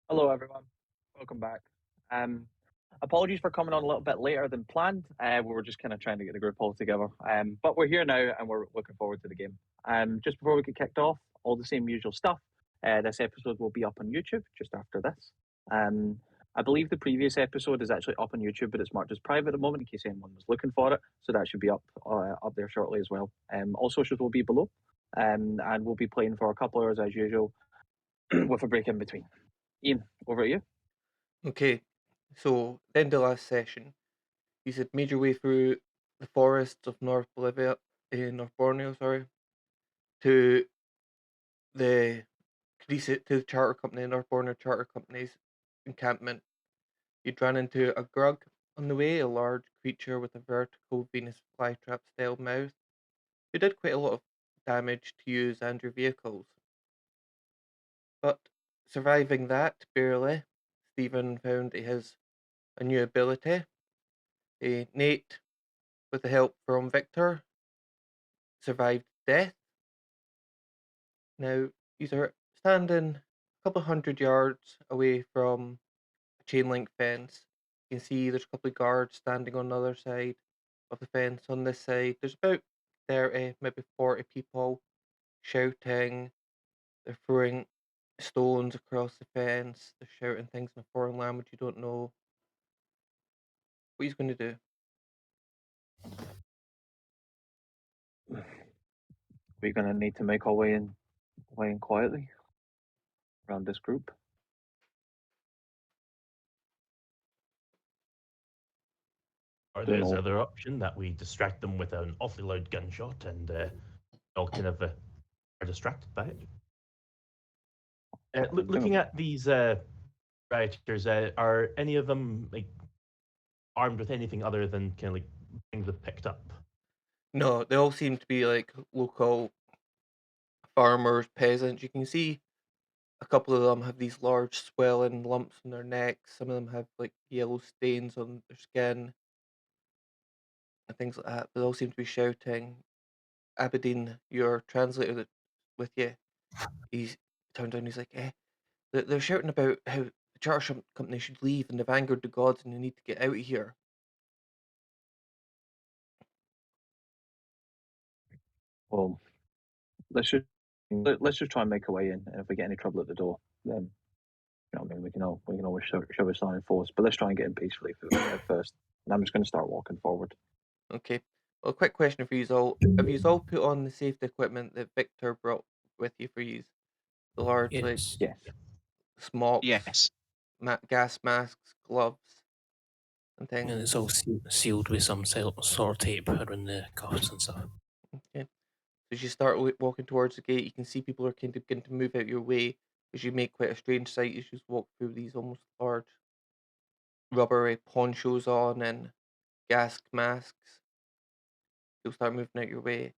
Hello, everyone. Welcome back. Um, Apologies for coming on a little bit later than planned. We were just kind of trying to get the group all together. But we're here now and we're looking forward to the game. Just before we get kicked off, all the same usual stuff. This episode will be up on YouTube just after this. Um, I believe the previous episode is actually up on YouTube, but it's marked as private at the moment in case anyone was looking for it. So that should be up there shortly as well. All socials will be below. And we'll be playing for a couple hours as usual with a break in between. Ian, over to you. Okay, so the end of last session, you had made your way through the forests of North Bolivia, North Borneo, sorry, to the to the charter company, North Borneo Charter Company's encampment. You'd ran into a grug on the way, a large creature with a vertical Venus flytrap style mouth, who did quite a lot of damage to you and your vehicles. But surviving that, barely, Stephen found he has a new ability. Nate, with the help from Victor, survived death. Now, these are standing a couple of hundred yards away from a chain link fence. You can see there's a couple of guards standing on the other side of the fence. On this side, there's about 30, maybe 40 people shouting. They're throwing stones across the fence. They're shouting things in a foreign language you don't know. What are you going to do? We're going to need to make our way in quietly around this group. Or Don't there's the know. other option that we distract them with an awfully loud gunshot and all kind of are distracted by it. Looking at these rioters, are any of them like armed with anything other than kind of like things they've picked up? No, they all seem to be like local farmers, peasants. You can see a couple of them have these large swelling lumps on their necks. Some of them have like yellow stains on their skin and things like that. They all seem to be shouting. Aberdeen, your translator that with you, he's turned around. He's like, they're shouting about how the charter company should leave and they've angered the gods and they need to get out of here." Well, let's just try and make our way in. And if we get any trouble at the door, then you know what I mean. We can always show a sign of force. But let's try and get in peacefully at first. And I'm just going to start walking forward. Okay. Well, a quick question for you all: have you all put on the safety equipment that Victor brought with you for you? The large like Yes. Yes. smocks, Yes. gas masks, gloves, and And things. it's all sealed with some sort of tape around the cuffs and stuff. Okay. As you start walking towards the gate, you can see people are kind of beginning to move out your way as you make quite a strange sight as you just walk through these almost large rubbery ponchos on and gas masks. You'll start moving out your way.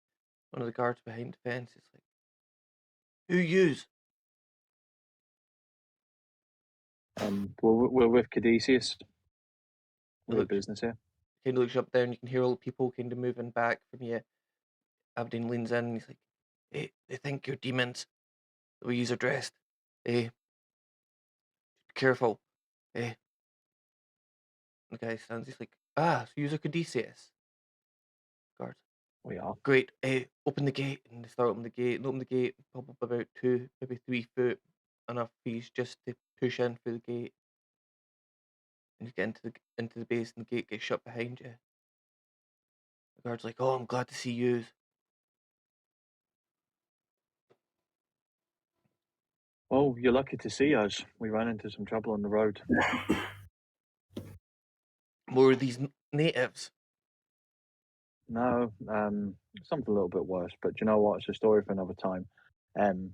One of the guards behind the fence is like, "Who yous?" We're with Caduceus. He We have looks, business here. kind of looks up down. You can hear all the people kind of moving back from you. Aberdeen leans in and he's like, "Hey, they think you're demons. The way yous are dressed. Hey, be careful. Hey." The guy stands. He's like, "Ah, so yous are Caduceus." Guards, We are. "Great. Hey, open the gate." And they start opening the gate and open the gate, pop up about 2, maybe 3 foot, enough for you just to push in through the gate. And you get into the base and the gate gets shut behind you. The guard's like, "Oh, I'm glad to see you." Well, you're lucky to see us. We ran into some trouble on the road. More of these natives. No, something a little bit worse. But you know what? It's a story for another time.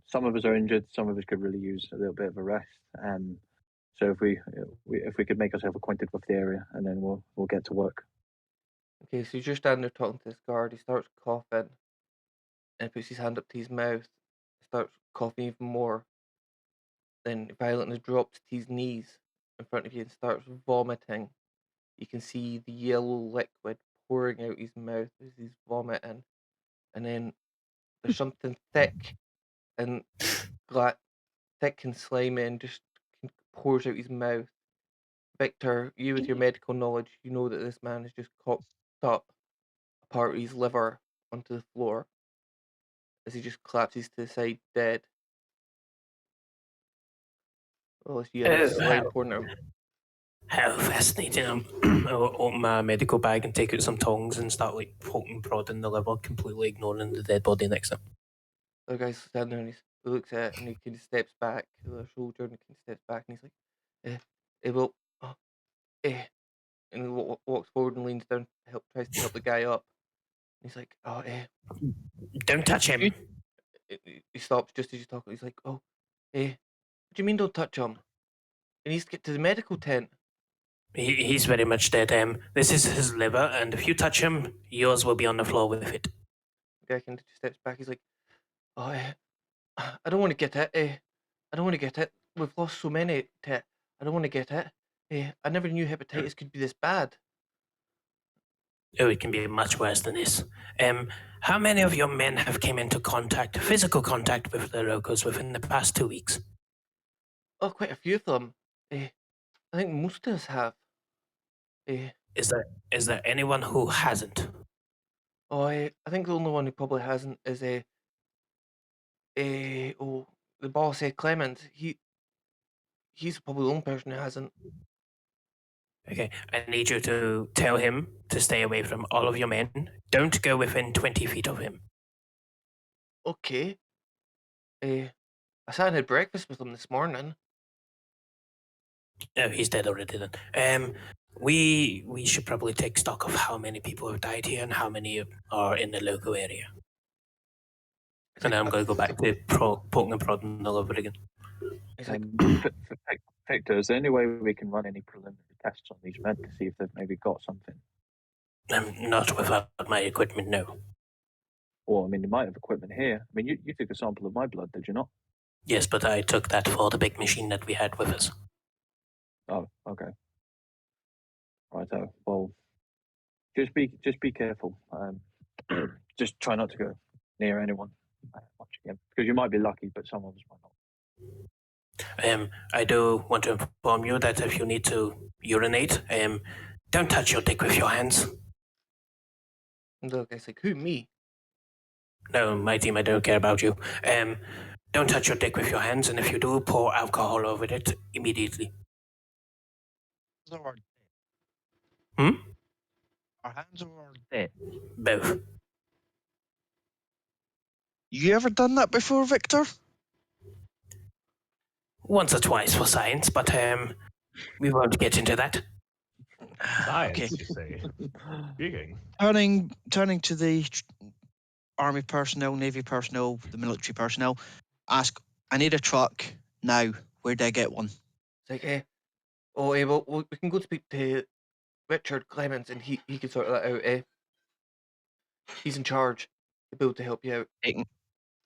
Some of us are injured. Some of us could really use a little bit of a rest. So if we could make ourselves acquainted with the area, and then we'll get to work. Okay, so you're standing there talking to this guard. He starts coughing and puts his hand up to his mouth. Starts coughing even more. Then violently drops to his knees in front of you and starts vomiting. You can see the yellow liquid pouring out his mouth as he's vomiting. And then there's something thick and thick and slimy and just pours out his mouth. Victor, you with your medical knowledge, you know that this man has just cocked up a part of his liver onto the floor as he just collapses to the side dead. Well, you had a slide pouring at him. How fascinating. I'll open my medical bag and take out some tongs and start like poking, prodding the liver, completely ignoring the dead body next to him. The guy's standing there and he looks at it and he kind of steps back to the shoulder and he kind of steps back and he's like, well, and he walks forward and leans down, tries to help the guy up. And he's like, don't touch him. He stops just as you talk. He's like, what do you mean don't touch him? He needs to get to the medical tent. He's very much dead. This is his liver, and if you touch him, yours will be on the floor with it. The guy kind of steps back. He's like, I don't want to get it. I don't want to get it. We've lost so many to it. I don't want to get it. I never knew hepatitis could be this bad. Oh, it can be much worse than this. How many of your men have came into physical contact with the locals within the past 2 weeks? Oh, quite a few of them. I think most of us have. Is there anyone who hasn't? I think the only one who probably hasn't is the boss, Clement. He's probably the only person who hasn't. Okay, I need you to tell him to stay away from all of your men. Don't go within 20 feet of him. Okay. I sat and had breakfast with him this morning. No, he's dead already then. We should probably take stock of how many people have died here and how many are in the local area. And I'm going to go back to poking and prodding all over again. Victor, is there any way we can run any preliminary tests on these men to see if they've maybe got something? Not without my equipment, no. Well, I mean, they might have equipment here. I mean, you took a sample of my blood, did you not? Yes, but I took that for the big machine that we had with us. Oh, okay. Righto. Well, just be careful. Just try not to go near anyone much again, because you might be lucky, but some of us might not. I do want to inform you that if you need to urinate, don't touch your dick with your hands. And the guy's like, who, me? No, my team, I don't care about you. Don't touch your dick with your hands, and if you do, pour alcohol over it immediately. Our hands are dead. Both. You ever done that before, Victor? Once or twice for science, but we won't get into that. Science, Okay. you say. Speaking. Turning to the army personnel, navy personnel, the military personnel, ask, I need a truck now. Where do I get one? It's like, well, we can go speak to Richard Clements and he can sort that out. He's in charge. He'll be able to help you out.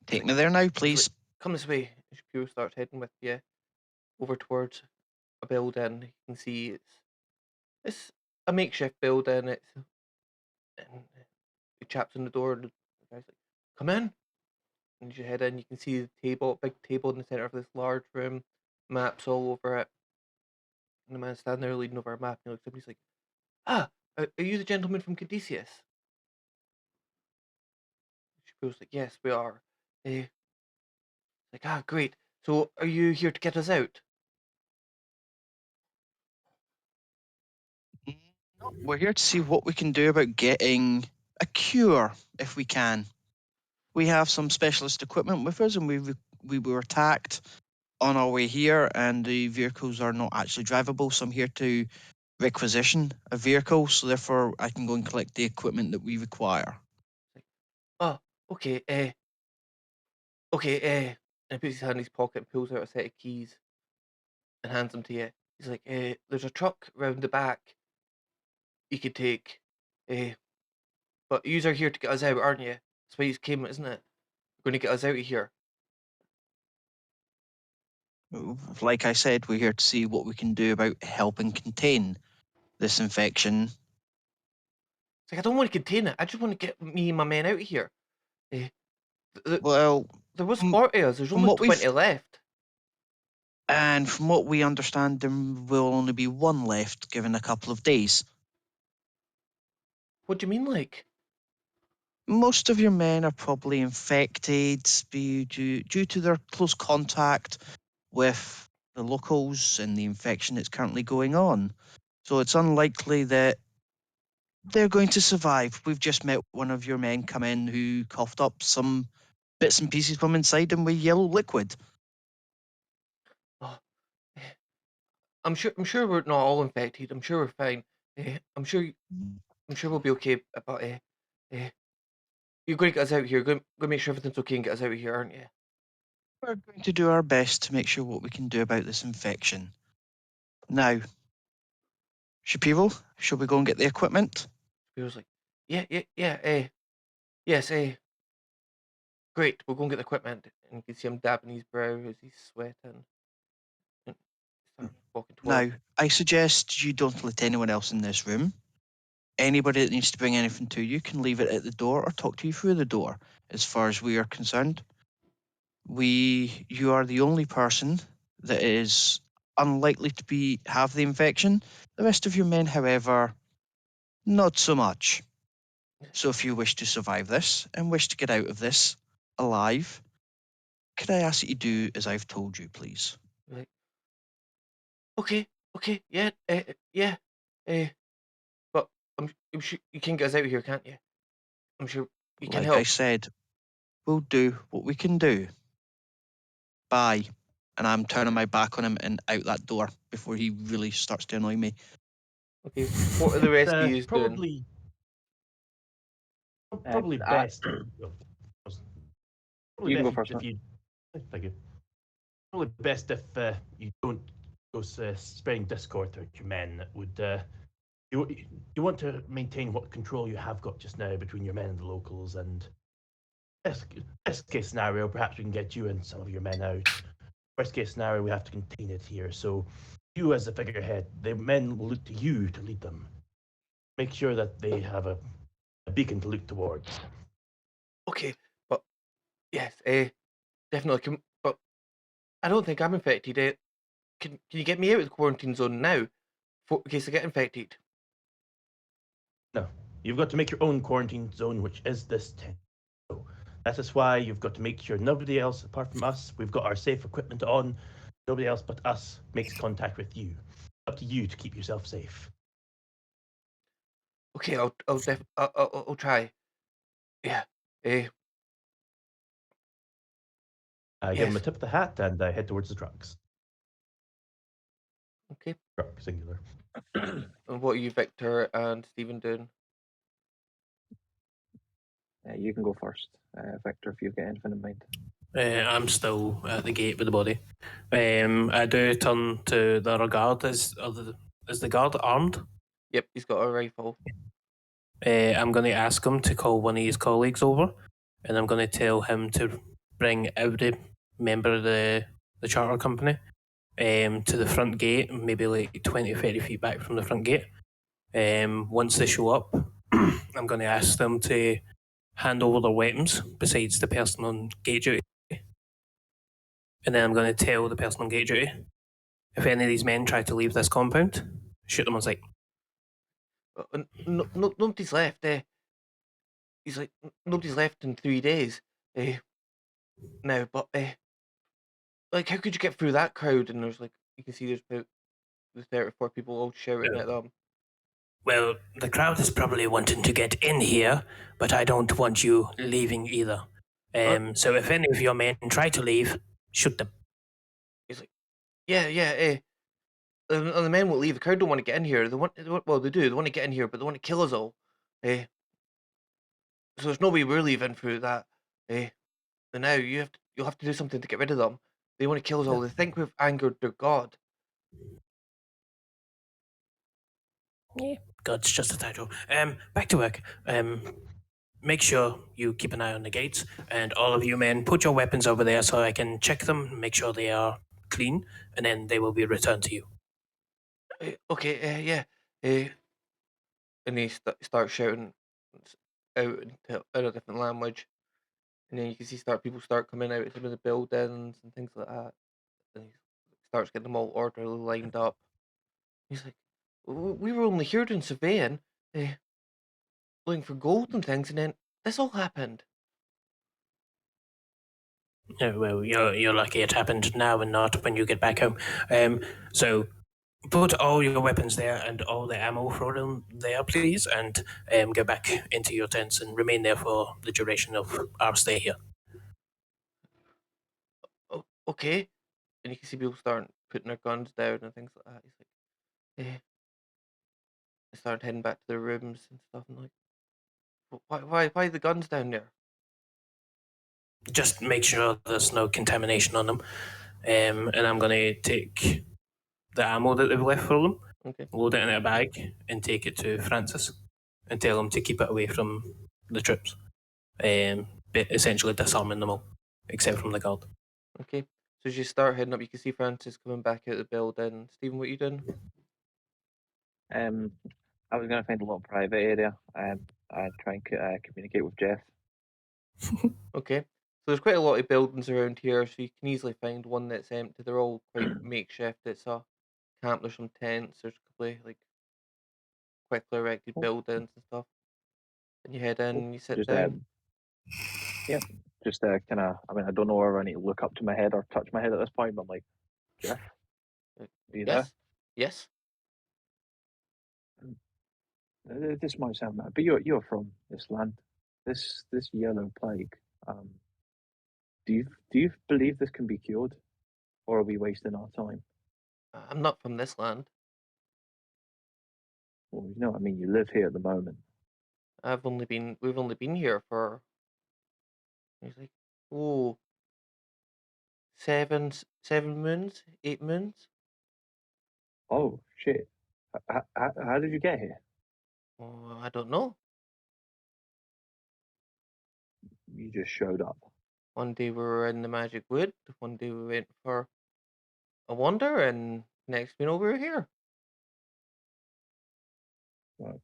Take me there now, please. Come this way. Shapiro starts heading with you over towards a building. You can see it's a makeshift building. And the chap's on the door. The guy's like, come in. And as you head in, you can see the big table in the center of this large room, maps all over it. And the man standing there leading over a map. And he looks up and he's like, are you the gentleman from Caduceus? Shapiro's like, yes, we are. Like, great. So are you here to get us out? No, we're here to see what we can do about getting a cure, if we can. We have some specialist equipment with us, and we were attacked on our way here, and the vehicles are not actually drivable, so I'm here to requisition a vehicle, so therefore I can go and collect the equipment that we require. Oh, okay, and he puts his hand in his pocket and pulls out a set of keys and hands them to you. He's like, there's a truck round the back you could take, but you are here to get us out, aren't you? That's why you came, isn't it? You're going to get us out of here. Like I said, we're here to see what we can do about helping contain this infection. It's like, I don't want to contain it. I just want to get me and my men out of here. Well, there was 40 of us. There's from only what 20 left. And from what we understand, there will only be one left, given a couple of days. What do you mean, like? Most of your men are probably infected due to their close contact with the locals and the infection that's currently going on. So it's unlikely that they're going to survive. We've just met one of your men come in who coughed up some bits and pieces from inside him with yellow liquid. Oh, eh, I'm sure we're not all infected. I'm sure we're fine. I'm sure we'll be okay. But you're going to get us out here. Going to make sure everything's okay and get us out of here, aren't you? We're going to do our best to make sure what we can do about this infection. Now, Shapiro, shall we go and get the equipment? He was like, yeah. Yes. Great. We'll go and get the equipment. And you can see him dabbing his brow as he's sweating. And start walking towards. Now, I suggest you don't let anyone else in this room. Anybody that needs to bring anything to you can leave it at the door or talk to you through the door. As far as we are concerned, you are the only person that is unlikely to have the infection. The rest of your men, however, not so much. So if you wish to survive this and wish to get out of this alive, could I ask that you do as I've told you, please? Like, okay, yeah, yeah, but I'm sure you can get us out of here, can't you? I'm sure you can Like I help. said, we'll do what we can do. Bye. And I'm turning my back on him and out that door before he really starts to annoy me. Okay, what are the rest of you doing? Probably best. Probably You can best go first, if man. you. Thank you. Probably best if you don't go spreading discord throughout your men. That would you want to maintain what control you have got just now between your men and the locals, and best case scenario, perhaps we can get you and some of your men out. Worst case scenario, we have to contain it here. So you as the figurehead, the men will look to you to lead them. Make sure that they have a beacon to look towards. Okay, but yes, definitely. But I don't think I'm infected. Can you get me out of the quarantine zone now, in case I get infected? No, you've got to make your own quarantine zone, which is this tent. So that is why you've got to make sure nobody else apart from us, we've got our safe equipment on, nobody else but us makes contact with you. Up to you to keep yourself safe. Okay, I'll try. Yeah. Give them a Yes. tip of the hat and head towards the trucks. Okay. Truck, singular. And what are you, Victor and Stephen, doing? You can go first, Victor, if you've got anything in mind. I'm still at the gate with the body. I do turn to the other guard. Is the guard armed? Yep, he's got a rifle. I'm going to ask him to call one of his colleagues over, and I'm going to tell him to bring every member of the charter company to the front gate, maybe like 20 or 30 feet back from the front gate. Once they show up, I'm going to ask them to hand over their weapons besides the person on gate duty. And then I'm going to tell the person on gate duty, if any of these men try to leave this compound, shoot them on sight. Nobody's left. He's like, nobody's left in 3 days. Now, but like, how could you get through that crowd? And there's like, you can see there's about 34 people all shouting at them. Well, the crowd is probably wanting to get in here, but I don't want you leaving either. So if any of your men try to leave, shoot them. He's like, yeah. And the men won't leave. The crowd don't want to get in here. Well, they do. They want to get in here, but they want to kill us all. So there's no way we're leaving through that. And now you'll have to do something to get rid of them. They want to kill us all. They think we've angered their god. Yeah, God's just a title. Back to work. Make sure you keep an eye on the gates, and all of you men, put your weapons over there so I can check them, make sure they are clean, and then they will be returned to you. Okay, yeah. And he starts shouting out in a different language. And then you can see people start coming out of the buildings and things like that. And he starts getting them all orderly lined up. He's like, we were only here doing surveying, looking for gold and things, and then this all happened. Oh, well, you're lucky it happened now and not when you get back home. So put all your weapons there and all the ammo for them there, please, and go back into your tents and remain there for the duration of our stay here. Oh, okay. And you can see people starting putting their guns down and things like that. He's like, they started heading back to their rooms and stuff. And like, why the guns down there? Just make sure there's no contamination on them. And I'm going to take the ammo that they've left for them, Okay. load it in a bag, and take it to Francis and tell him to keep it away from the troops. But essentially disarming them all, except from the guard. Okay. So as you start heading up, you can see Francis coming back out of the building. Stephen, what are you doing? I was going to find a little private area. I'd try and communicate with Jeff. Okay. So there's quite a lot of buildings around here, so you can easily find one that's empty. They're all quite makeshift. It's a camp. There's some tents. There's a couple of like quickly erected buildings and stuff. And you head in and you sit Just down. yeah, just kind of. I mean, I don't know whether I need to look up to my head or touch my head at this point, but I'm like, Jeff, are you there? Yes. This might sound mad, but you're from this land, this yellow plague. Do you believe this can be cured, or are we wasting our time? I'm not from this land. Well, you know what I mean. You live here at the moment. We've only been here for. He's like, oh, 7 moons, 8 moons. Oh shit! How did you get here? Oh, I don't know. You just showed up. One day we were in the magic wood. One day we went for a wander, and next we know we were here. Right.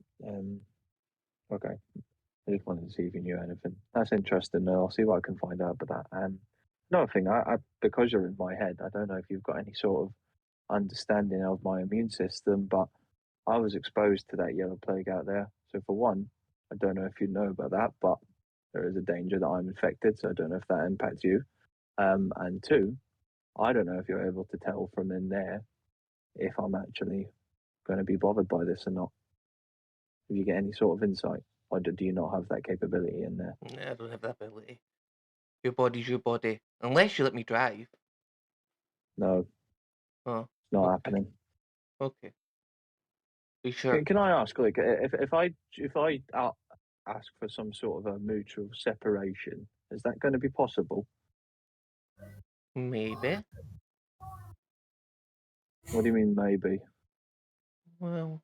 Okay. I just wanted to see if you knew anything. That's interesting. I'll see what I can find out about that. Another thing, I because you're in my head, I don't know if you've got any sort of understanding of my immune system, but I was exposed to that yellow plague out there. So for one, I don't know if you know about that, but there is a danger that I'm infected. So I don't know if that impacts you. And two, I don't know if you're able to tell from in there if I'm actually going to be bothered by this or not. If you get any sort of insight, or do you not have that capability in there? I don't have that ability. Your body's your body, unless you let me drive. No. Oh, it's not okay. happening. Okay. Are you sure? Can I ask, like, if I ask for some sort of a mutual separation, is that going to be possible? Maybe. What do you mean, maybe? Well,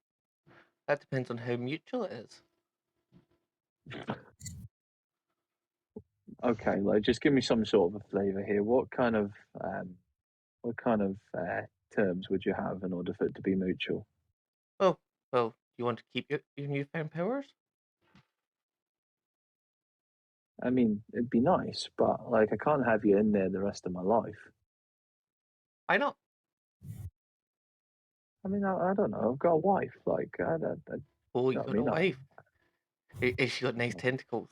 that depends on how mutual it is. Okay, like, just give me some sort of a flavour here. What kind of terms would you have in order for it to be mutual? Oh, well, you want to keep your newfound powers? I mean, it'd be nice, but like, I can't have you in there the rest of my life. Why not? I mean, I don't know. I've got a wife. Like, Oh, you you know what I got a mean? wife. Has she got nice tentacles?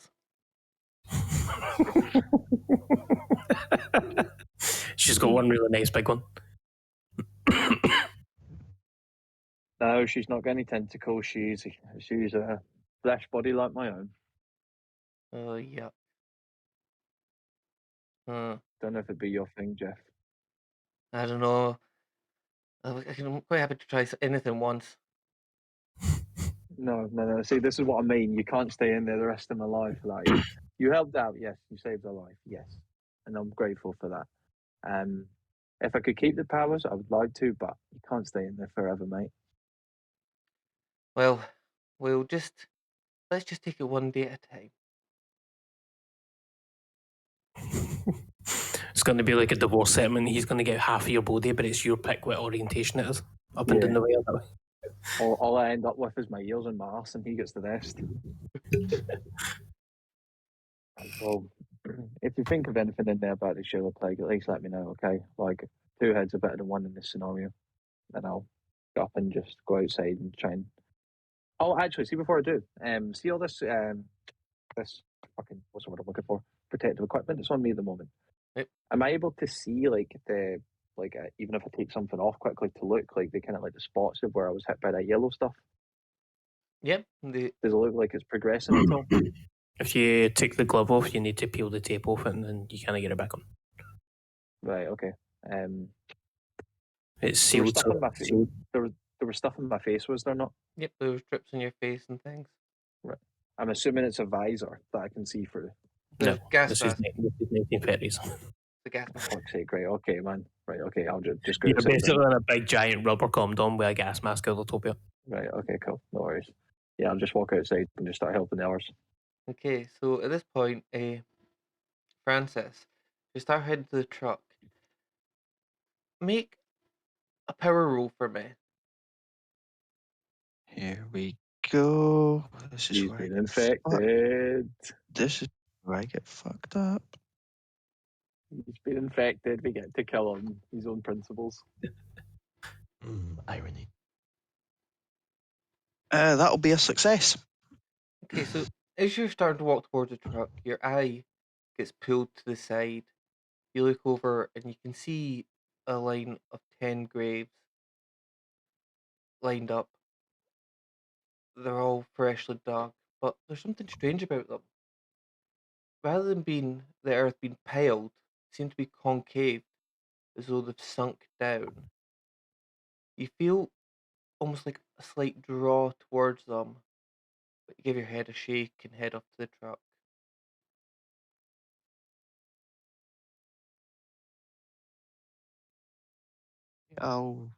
She's got one really nice big one. No, she's not got any tentacles. She's a flesh body like my own. Oh, yeah. Don't know if it'd be your thing, Jeff. I don't know. I'm quite happy to try anything once. No. See, this is what I mean. You can't stay in there the rest of my life. Like, you helped out, yes. You saved a life, yes, and I'm grateful for that. If I could keep the powers, I would like to, but you can't stay in there forever, mate. Well, let's just take it one day at a time. It's going to be like a divorce settlement. He's going to get half of your body, but it's your pick what orientation it is. Up and down the way, that way. All I end up with is my ears and my arse, and he gets the rest. Well, if you think of anything in there about the yellow plague, at least let me know, okay? Like, two heads are better than one in this scenario. Then I'll go up and just go outside and try and. Oh, actually, see before I do, see all this this fucking what's the word I'm looking for? Protective equipment that's on me at the moment. Yep. Am I able to see even if I take something off quickly to look like the kind of like the spots of where I was hit by that yellow stuff? Yep. Does it look like it's progressing at all? If you take the glove off, you need to peel the tape off it, and then you kind of get it back on. Right. Okay. It's There was sealed. stuff in my face. There was stuff in my face. Was there not? Yep. There was drips on your face and things. Right. I'm assuming it's a visor that I can see through. The No, gas this mask. is 1930s. The gas For mask. fuck's sake! Right. Okay, man. Right. Okay. I'll just go You're outside then. basically on a big giant rubber condom with a gas mask over the top of it. Right. Okay. Cool. No worries. Yeah, I'll just walk outside and just start helping the others. Okay, so at this point, Francis, you start heading to the truck. Make a power roll for me. Here we go. This is He's where I been get fucked. infected. This is where I get fucked up. He's been infected. We get to kill him. His own principles. Irony. That'll be a success. Okay, so as you're starting to walk towards the truck, your eye gets pulled to the side. You look over and you can see a line of 10 graves lined up. They're all freshly dug, but there's something strange about them. Rather than being the earth being piled, they seem to be concave, as though they've sunk down. You feel almost like a slight draw towards them, but you give your head a shake and head up to the truck. I'll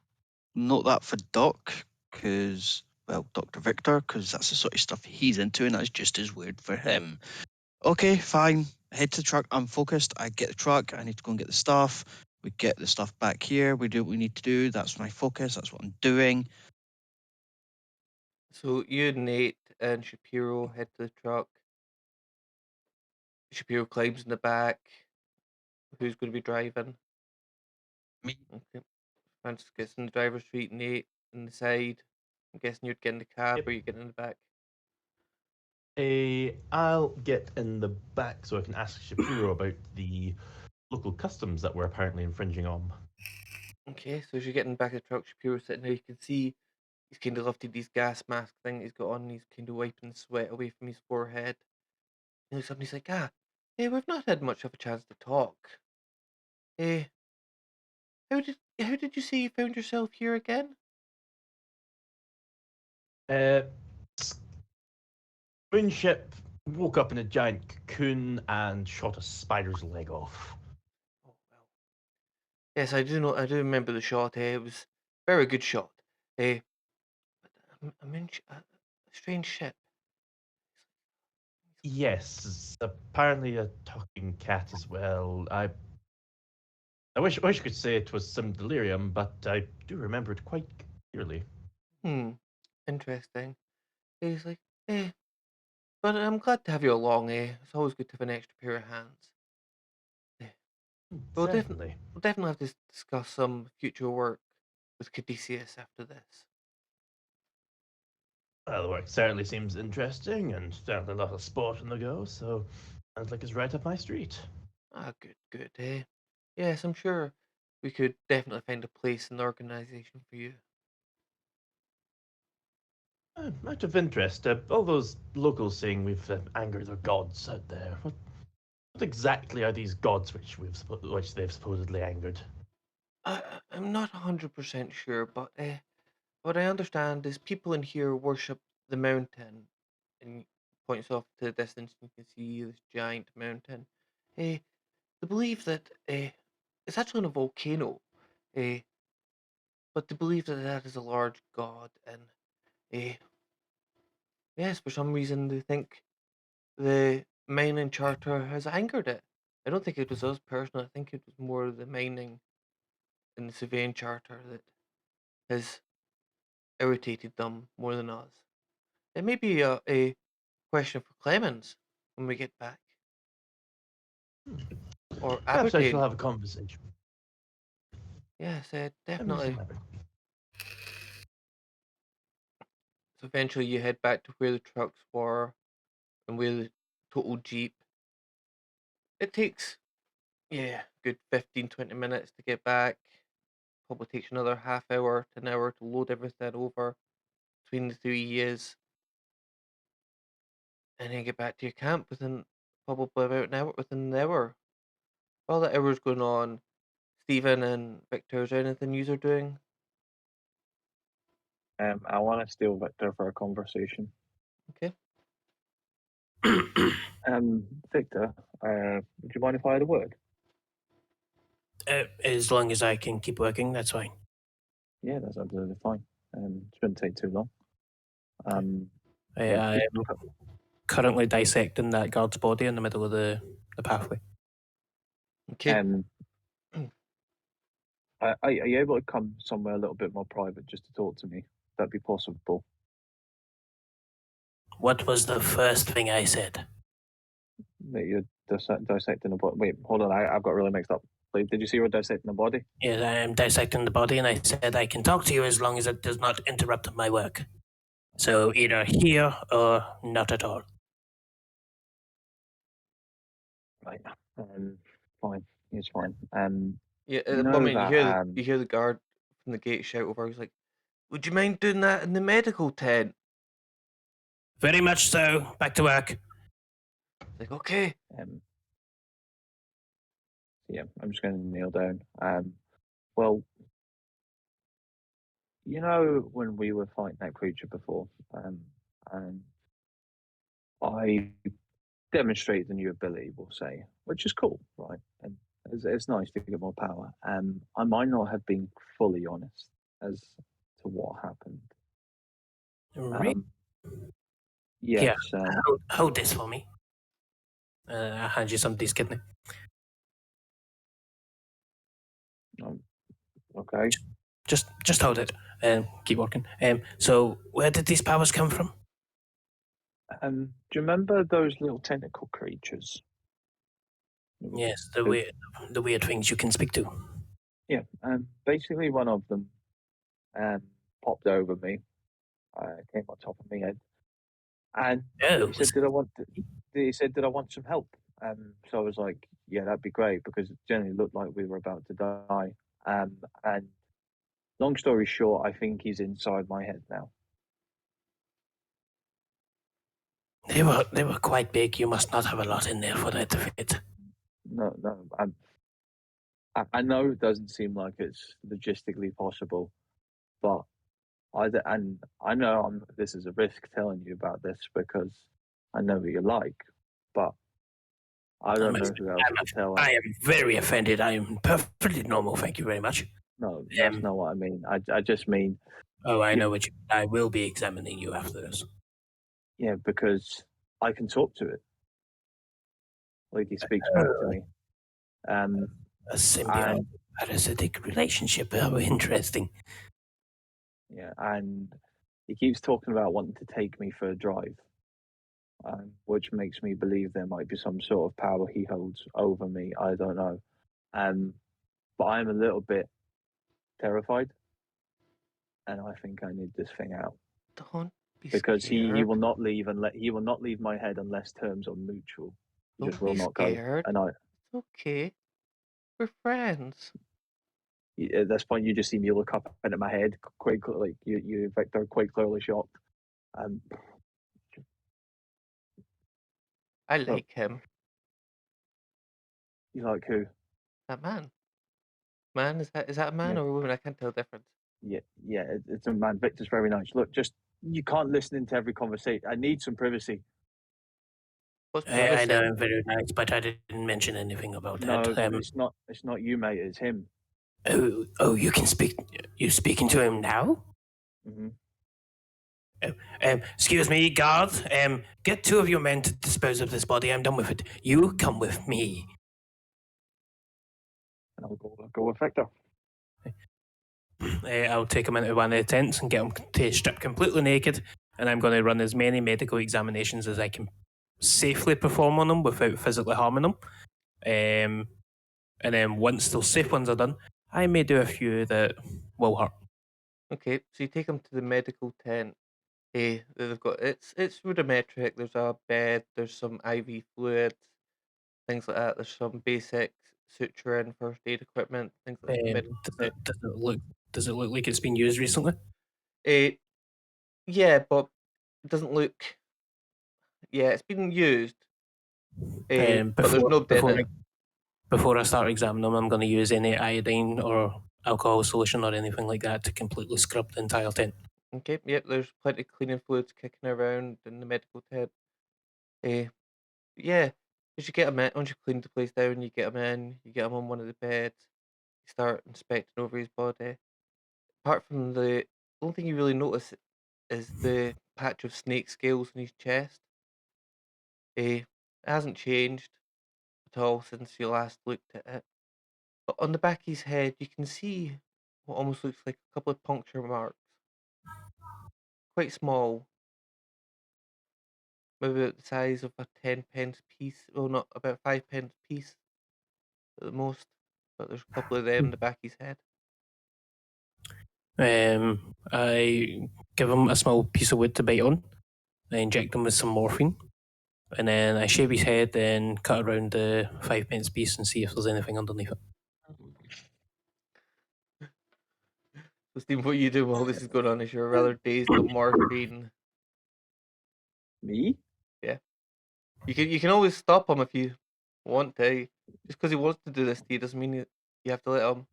note that for Doc, Dr. Victor, because that's the sort of stuff he's into, and that's just as weird for him. Okay, fine. Head to the truck. I'm focused. I get the truck. I need to go and get the stuff. We get the stuff back here. We do what we need to do. That's my focus. That's what I'm doing. So you, Nate, and Shapiro head to the truck. Shapiro climbs in the back. Who's going to be driving? Me. Okay. Francis gets in the driver's seat, Nate in the side. I'm guessing you'd get in the cab Yep. or you get in the back. I'll get in the back so I can ask Shapiro about the local customs that we're apparently infringing on. Okay, so as you get in the back of the truck, Shapiro's sitting there. You can see he's kind of lifted his gas mask thing he's got on. And he's kind of wiping the sweat away from his forehead. And he's like, hey, we've not had much of a chance to talk. Hey, how did you say you found yourself here again? Moonship woke up in a giant cocoon and shot a spider's leg off. Oh well. Yes, I do know. I do remember the shot. It was a very good shot. But a strange ship. Yes, apparently a talking cat as well. I wish I could say it was some delirium, but I do remember it quite clearly. Interesting. He's like, but I'm glad to have you along. It's always good to have an extra pair of hands. We'll Certainly. definitely have to discuss some future work with Caduceus after this. Well, the work certainly seems interesting and certainly a lot of sport on the go, so sounds like it's right up my street. Ah, good. Yes, I'm sure we could definitely find a place in the organization for you. Out of interest, all those locals saying we've angered their gods out there. What exactly are these gods which they've supposedly angered? I'm not 100% sure, but what I understand is people in here worship the mountain, and points off to the distance. And you can see this giant mountain. They believe that it's actually a volcano, uh, but they believe that that is a large god, and uh, yes, for some reason they think the mining charter has angered it. I don't think it was us personally. I think it was more the mining and the surveying charter that has irritated them more than us. It may be a question for Clemens when we get back. Or Perhaps I shall Aberdeen. have a conversation. Yes, Let me definitely. see my book. So eventually you head back to where the trucks were and where the total jeep. It takes, good 15-20 minutes to get back. Probably takes another half hour to an hour to load everything over between the 3 years. And then get back to your camp within probably about an hour, within an hour. While the hour's going on, Stephen and Victor, is there anything you are doing? I want to steal Victor for a conversation. Okay. Victor, would you mind if I had a word? As long as I can keep working, that's fine. Yeah, that's absolutely fine. It shouldn't take too long. I Yeah. am currently dissecting that guard's body in the middle of the pathway. Okay. Are you able to come somewhere a little bit more private just to talk to me? That'd be possible. What was the first thing I said? That you're dissecting a body. Wait, hold on. I've got really mixed up. Like, did you see we're dissecting a body? Yes, I am dissecting the body, and I said I can talk to you as long as it does not interrupt my work. So either here or not at all. Right. Fine. It's fine. Yeah, at you the know moment that, you hear the guard from the gate shout over. He's like, "Would you mind doing that in the medical tent?" Very much so. Back to work. It's like, okay. Yeah, I'm just going to kneel down. Well, you know when we were fighting that creature before, and I demonstrated a new ability, we'll say, which is cool, right? And it's nice to get more power. I might not have been fully honest as to what happened. Really? Yes. Hold this for me. I'll hand you somebody's kidney. Okay. Just hold it and keep working. So where did these powers come from? Do you remember those little tentacle creatures? Yes, the weird things you can speak to. Yeah. Basically, one of them popped over me, came on top of me head, and he said, "Did I want some help?" So I was like, "Yeah, that'd be great," because it generally looked like we were about to die. And long story short, I think he's inside my head now. They were quite big. You must not have a lot in there for that to fit. No, I know it doesn't seem like it's logistically possible, but I know this is a risk telling you about this because I know what you're like, but I don't know who else to tell. I am very offended. I am perfectly normal. Thank you very much. No, that's not what I mean. I just mean. Oh, I know what you. I will be examining you after this. Yeah, because I can talk to it. Like he speaks back to me. A symbiotic parasitic relationship. How interesting. Yeah, and he keeps talking about wanting to take me for a drive, which makes me believe there might be some sort of power he holds over me. I don't know. But I'm a little bit terrified, and I think I need this thing out. Don't be because scared. he will not leave my head unless terms are mutual. He Don't just will be not scared. go. And It's okay. We're friends. at this point, you just see me look up into my head, quite like you, Victor, quite clearly shocked. I like him. You like who? That man. Man, is that a man or a woman? I can't tell the difference. Yeah, it's a man. Victor's very nice. Look, just you can't listen into every conversation. I need some privacy. I know I'm very nice, but I didn't mention anything about that. No, it's not you, mate. It's him. Oh, you can speak. You speaking to him now? Mm-hmm. Excuse me, guard. Get two of your men to dispose of this body. I'm done with it. You come with me. I'll go with Victor. I'll take him into one of the tents and get him to strip completely naked, and I'm going to run as many medical examinations as I can safely perform on them without physically harming them. And then once those safe ones are done, I may do a few that will hurt. Okay, so you take them to the medical tent. They've got it's rudimentary. There's a bed. There's some IV fluids, things like that. There's some basic suturing, first aid equipment, things like the medical tent. Does it look like it's been used recently? Yeah, but it doesn't look. Yeah, it's been used. But there's no bed in it. Before I start examining them, I'm going to use any iodine or alcohol solution or anything like that to completely scrub the entire tent. Okay, yep, there's plenty of cleaning fluids kicking around in the medical tent. Yeah, you get them in. Once you clean the place down, you get them in, you get them on one of the beds, you start inspecting over his body. Apart from the only thing you really notice is the patch of snake scales on his chest. It hasn't changed at all since you last looked at it. But on the back of his head, you can see what almost looks like a couple of puncture marks. Quite small. Maybe about the size of a 10 pence piece. Well, not about 5 pence piece at the most. But there's a couple of them in the back of his head. I give him a small piece of wood to bite on. I inject him with some morphine. And then I shave his head and cut around the 5 pence piece and see if there's anything underneath it. So, Steve, what you do while this is going on is you're rather dazed on morphine. Me? Yeah. You can always stop him if you want to. Just because he wants to do this to you doesn't mean you have to let him.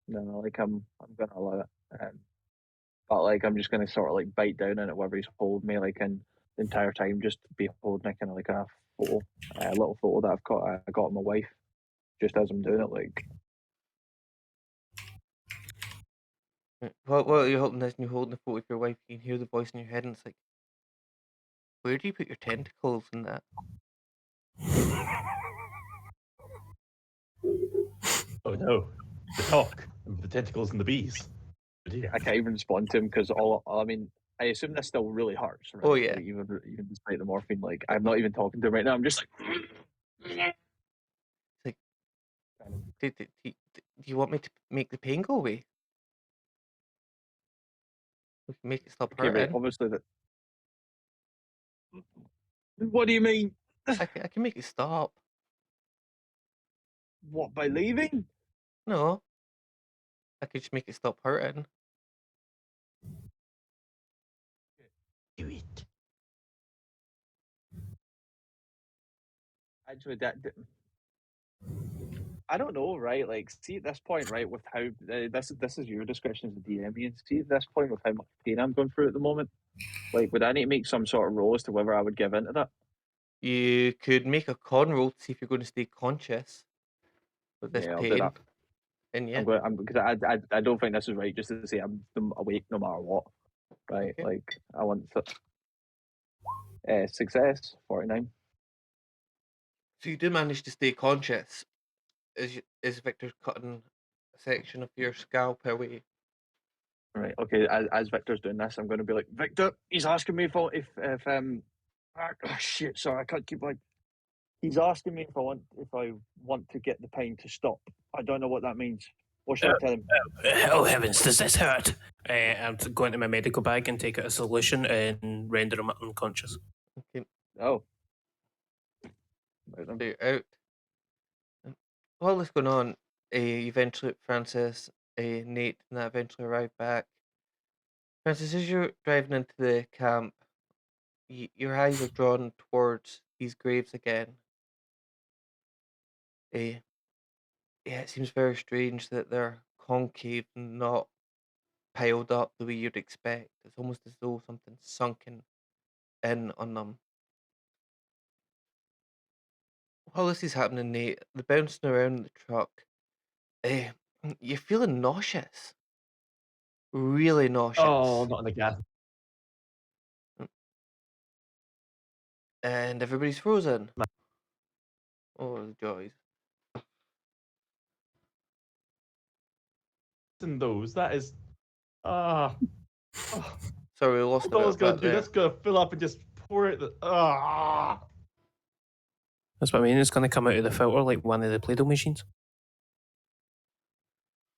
No, like I'm gonna allow it. But like I'm just gonna sort of like bite down on it wherever he's holding me, like in the entire time, just be holding a kind of like a photo, a little photo that I got of my wife, just as I'm doing it. Like While you're holding this and you're holding the photo of your wife, you can hear the voice in your head and it's like, where do you put your tentacles in that? Oh no, the talk, the tentacles and the bees. I can't even respond to him because I mean, I assume this still really hurts, right? Oh, yeah. Like, even despite the morphine, like I'm not even talking to him right now. I'm just like, Do you want me to make the pain go away? We can make it stop okay, hurting. right, obviously that. What do you mean? I can make it stop. What, by leaving? No. I could just make it stop hurting. Do it. Actually, I don't know, right? Like, see at this point, right, with how this is your discretion as the DM, Ian. See at this point with how much pain I'm going through at the moment. Like, would I need to make some sort of roll as to whether I would give in to that? You could make a con roll to see if you're going to stay conscious with this Yeah, I'll do pain. that. And yeah. Because I don't think this is right. Just to say I'm awake no matter what. Right, Okay. like I want to. Success 49. So you do manage to stay conscious as Victor's cutting a section of your scalp away. Right. Okay. As Victor's doing this, I'm going to be like, Victor. He's asking me if oh shit. Sorry, I can't keep like. He's asking me if I want to get the pain to stop. I don't know what that means. What should I tell him? Oh heavens, does this hurt? I'm going to my medical bag and take out a solution and render him unconscious. Okay. Oh. So you're out. And while this going on, eventually Francis, Nate, and that eventually arrive back. Francis, as you're driving into the camp, your eyes are drawn towards these graves again. Yeah, it seems very strange that they're concave and not piled up the way you'd expect. It's almost as though something's sunken in on them. While this is happening, Nate, the bouncing around the truck, you're feeling nauseous. Really nauseous. Oh, not in the gas. And everybody's frozen. Oh, the joys. In those, that is. Oh. Sorry, we lost a That's all I bit was of gonna that do. there. That's gonna fill up and just pour it. That's what I mean. It's going to come out of the filter like one of the Play-Doh machines.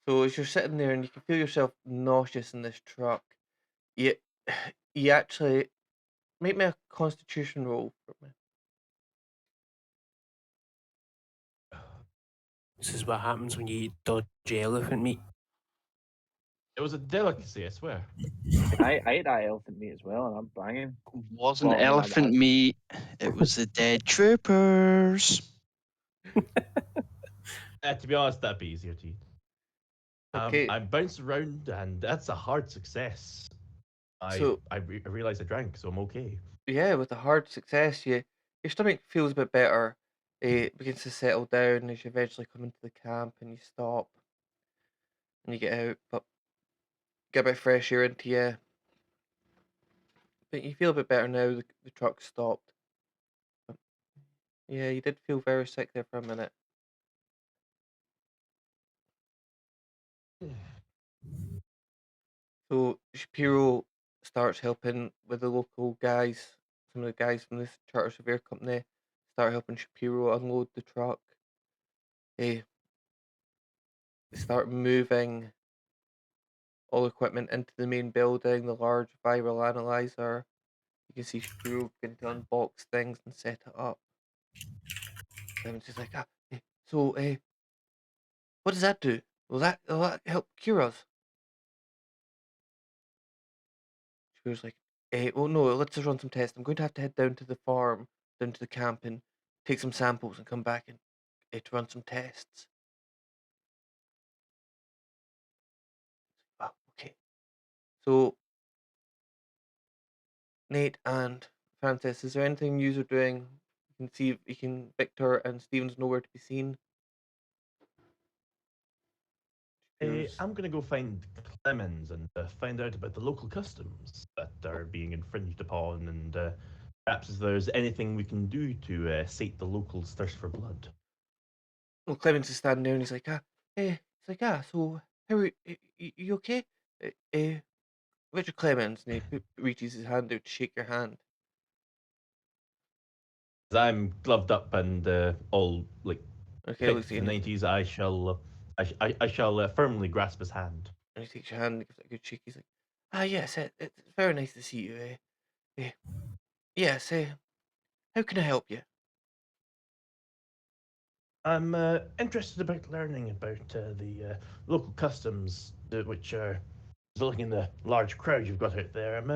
So as you're sitting there and you can feel yourself nauseous in this truck, you you actually make me a constitution roll for me. This is what happens when you eat dodgy elephant meat. It was a delicacy, I swear. I ate that elephant meat as well, and I'm banging. Wasn't Well, I mean, elephant meat. It was the dead troopers. To be honest, that'd be easier to eat. Okay, I bounced around, and that's a hard success. so I realized I drank, so I'm okay. yeah, with a hard success, your stomach feels a bit better. It begins to settle down as you eventually come into the camp and you stop and you get out, but get a bit of fresh air into you. But you feel a bit better now. The truck stopped. But yeah, you did feel very sick there for a minute. So Shapiro starts helping with the local guys. Some of the guys from this charter surveyor company start helping Shapiro unload the truck. They start moving all equipment into the main building, the large viral analyzer. You can see Shapiro begin to unbox things and set it up. And she's like, so what does that do? Will that help cure us? Shapiro's like, well, no, let's just run some tests. I'm going to have to head down to the farm, down to the camp, and take some samples and come back and to run some tests. Oh, okay. So, Nate and Francis, is there anything you are doing? You can see Victor and Steven's nowhere to be seen. Shapiro's- I'm gonna go find Clemens and find out about the local customs that are being infringed upon, and perhaps if there's anything we can do to sate the locals' thirst for blood. Well, Clemens is standing there and he's like, so how are you okay? Richard Clemens, and he reaches his hand out to shake your hand. As I'm gloved up and all like Okay, fit looks for at the you and 90s, I shall firmly grasp his hand. he takes your hand and gives it a good shake. He's like, yes, it's very nice to see you. Yes, how can I help you? I'm interested about learning about the local customs, which are resulting in the large crowd you've got out there. I'm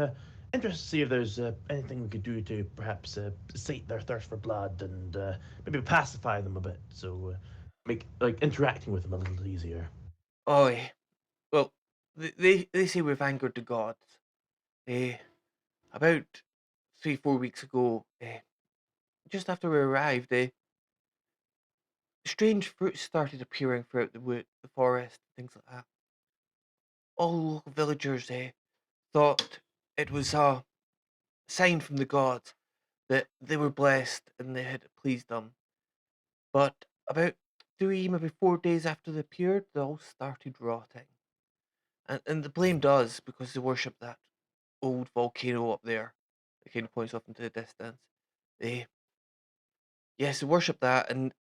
interested to see if there's anything we could do to perhaps sate their thirst for blood and maybe pacify them a bit, so make like interacting with them a little easier. Oh, well, they say we've angered the gods. About 3-4 weeks ago, just after we arrived, strange fruits started appearing throughout the wood, the forest, things like that. All local villagers thought it was a sign from the gods that they were blessed and they had pleased them. But about 3, maybe 4 days after they appeared, they all started rotting. And the blame does because they worship that old volcano up there that kind of points off into the distance. They, yes, they worship that, and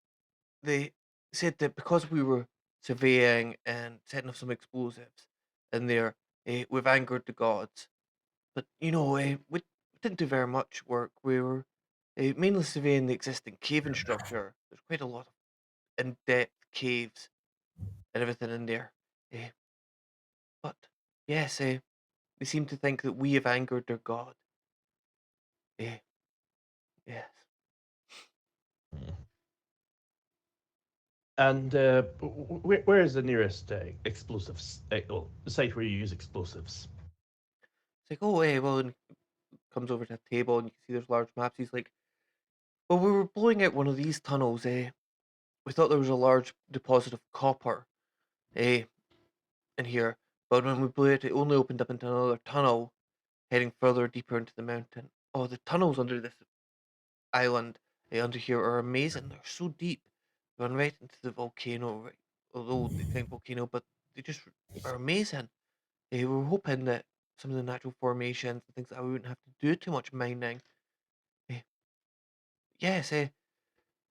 they said that because we were surveying and setting off some explosives in there, we've angered the gods. But we didn't do very much work. We were mainly surveying the existing caving structure. There's quite a lot of in-depth caves and everything in there. Eh, but yes, they seem to think that we have angered their god. Eh, yes. And where is the nearest explosives? Well, the site where you use explosives. It's like, oh, well, and comes over to a table and you can see there's large maps. He's like, well, we were blowing out one of these tunnels. We thought there was a large deposit of copper in here, but when we blew it, it only opened up into another tunnel heading further deeper into the mountain. Oh, the tunnels under this island under here are amazing. They're so deep. They run right into the volcano, right? Although they think volcano, but they just are amazing. We were hoping that some of the natural formations and things that we wouldn't have to do too much mining. Eh, yes, it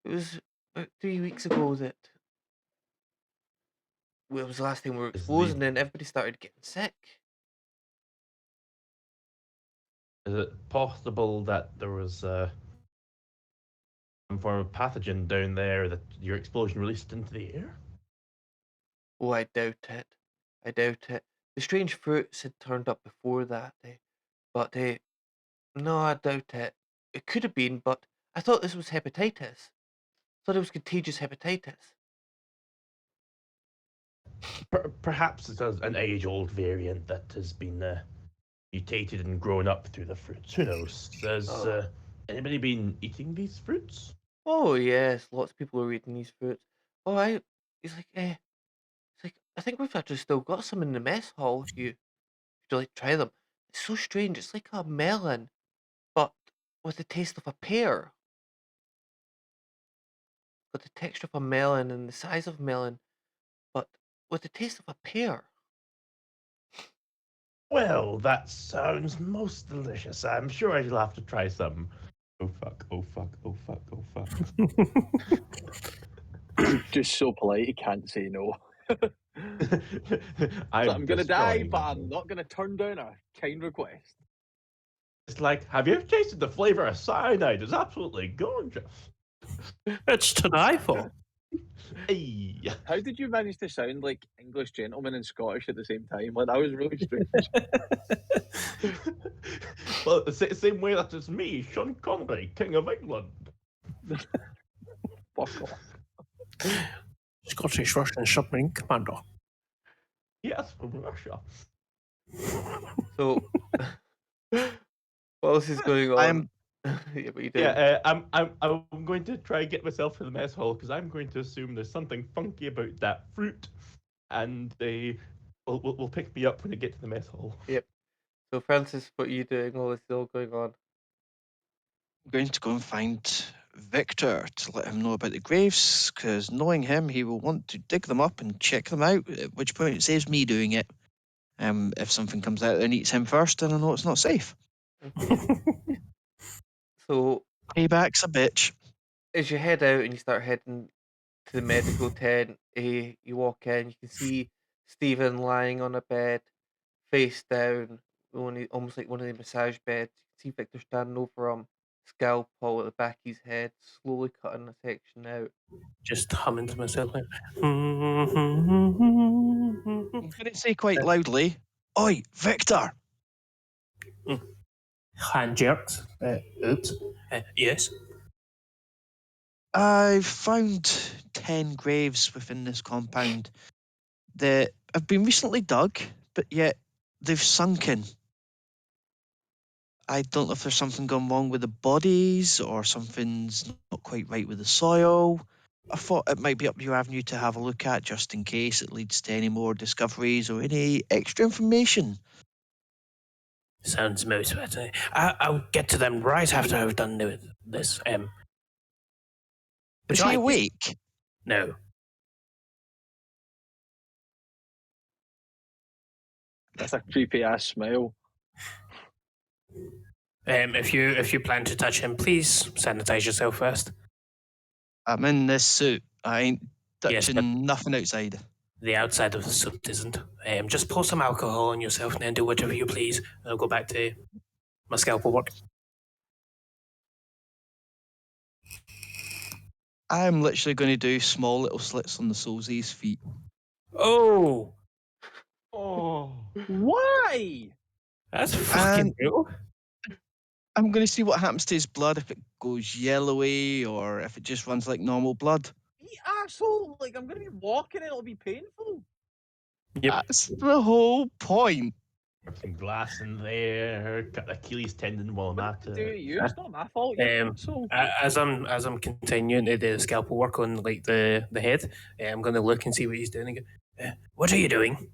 was about 3 weeks ago that It was the last thing we were Is exposed, the- and then everybody started getting sick. Is it possible that there was some form of pathogen down there that your explosion released into the air? Oh, I doubt it. I doubt it. The strange fruits had turned up before that, but no, I doubt it. It could have been, but I thought this was hepatitis. I thought it was contagious hepatitis. Perhaps it's an age-old variant that has been mutated and grown up through the fruits. Who knows? Has Oh. anybody been eating these fruits? Oh yes, lots of people are eating these fruits. Oh, it's like I think we've actually still got some in the mess hall. If you like try them, it's so strange. It's like a melon, but with the taste of a pear. Got the texture of a melon and the size of a melon, but with the taste of a pear. Well, that sounds most delicious. I'm sure I'll have to try some. Oh fuck, oh fuck, oh fuck, oh fuck. Just so polite, he can't say no. I'm going to die, but I'm not going to turn down a kind request. It's like, have you ever tasted the flavour of cyanide? It's absolutely gorgeous. It's to die for. Hey. How did you manage to sound like English gentleman and Scottish at the same time? Like, that was really strange. Well, the same way that it's me, Sean Connery, King of England. Fuck off. Scottish Russian submarine commander. Yes, from Russia. So, what else is going on? Yeah, what you doing? Yeah, I'm going to try and get myself to the mess hall because I'm going to assume there's something funky about that fruit, and they will pick me up when I get to the mess hall. Yep. So, Francis, what are you doing? All this is all going on. I'm going to go and find Victor to let him know about the graves, because knowing him, he will want to dig them up and check them out, at which point it saves me doing it. If something comes out and eats him first, then I know it's not safe. So, Payback's a bitch. as you head out and you start heading to the medical tent, you walk in, you can see Stephen lying on a bed, face down, almost like one of the massage beds. You can see Victor standing over him, scalpel at the back of his head, slowly cutting a section out. Just humming to myself. Like, I'm going to say quite loudly, "Oi, Victor!" hand jerks. Oops. Yes. I've found 10 graves within this compound that have been recently dug, but yet they've sunken. I don't know if there's something gone wrong with the bodies or something's not quite right with the soil. I thought it might be up your avenue to have a look at just in case it leads to any more discoveries or any extra information. Sounds most better. I'll get to them right after I've done this. Is he awake? No. That's a creepy ass smile. If you plan to touch him, please sanitize yourself first. I'm in this suit. I ain't Yes, touching nothing outside. The outside of the suit isn't. Just pour some alcohol on yourself and then do whatever you please. I'll go back to my scalpel work. I'm literally going to do small little slits on the soles of his feet. Oh, Why? that's fucking brutal. I'm going to see what happens to his blood, if it goes yellowy or if it just runs like normal blood. You asshole! Like, I'm going to be walking and it'll be painful. Yep. That's the whole point. Put some glass in there, cut Achilles tendon while I'm at Do it. you? It's not my fault. You asshole. As I'm continuing to do the scalpel work on like the head, I'm going to look and see what he's doing. And go, what are you doing?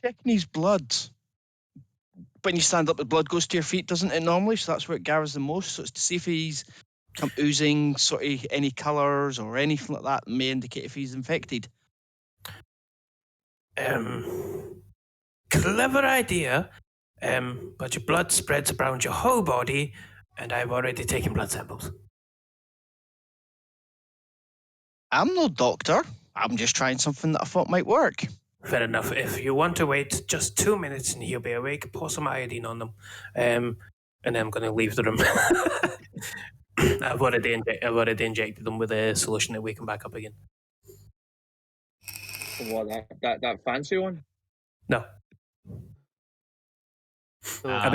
Checking his blood. When you stand up, the blood goes to your feet, doesn't it, normally? So that's where it gathers the most. So it's to see if he's oozing sort of any colours or anything like that may indicate if he's infected. Clever idea. But your blood spreads around your whole body, and I've already taken blood samples. I'm no doctor. I'm just trying something that I thought might work. Fair enough. If you want to wait just 2 minutes and he'll be awake, pour some iodine on them. And then I'm going to leave the room. I've already injected them with a solution to wake them back up again. What, that fancy one? No. So I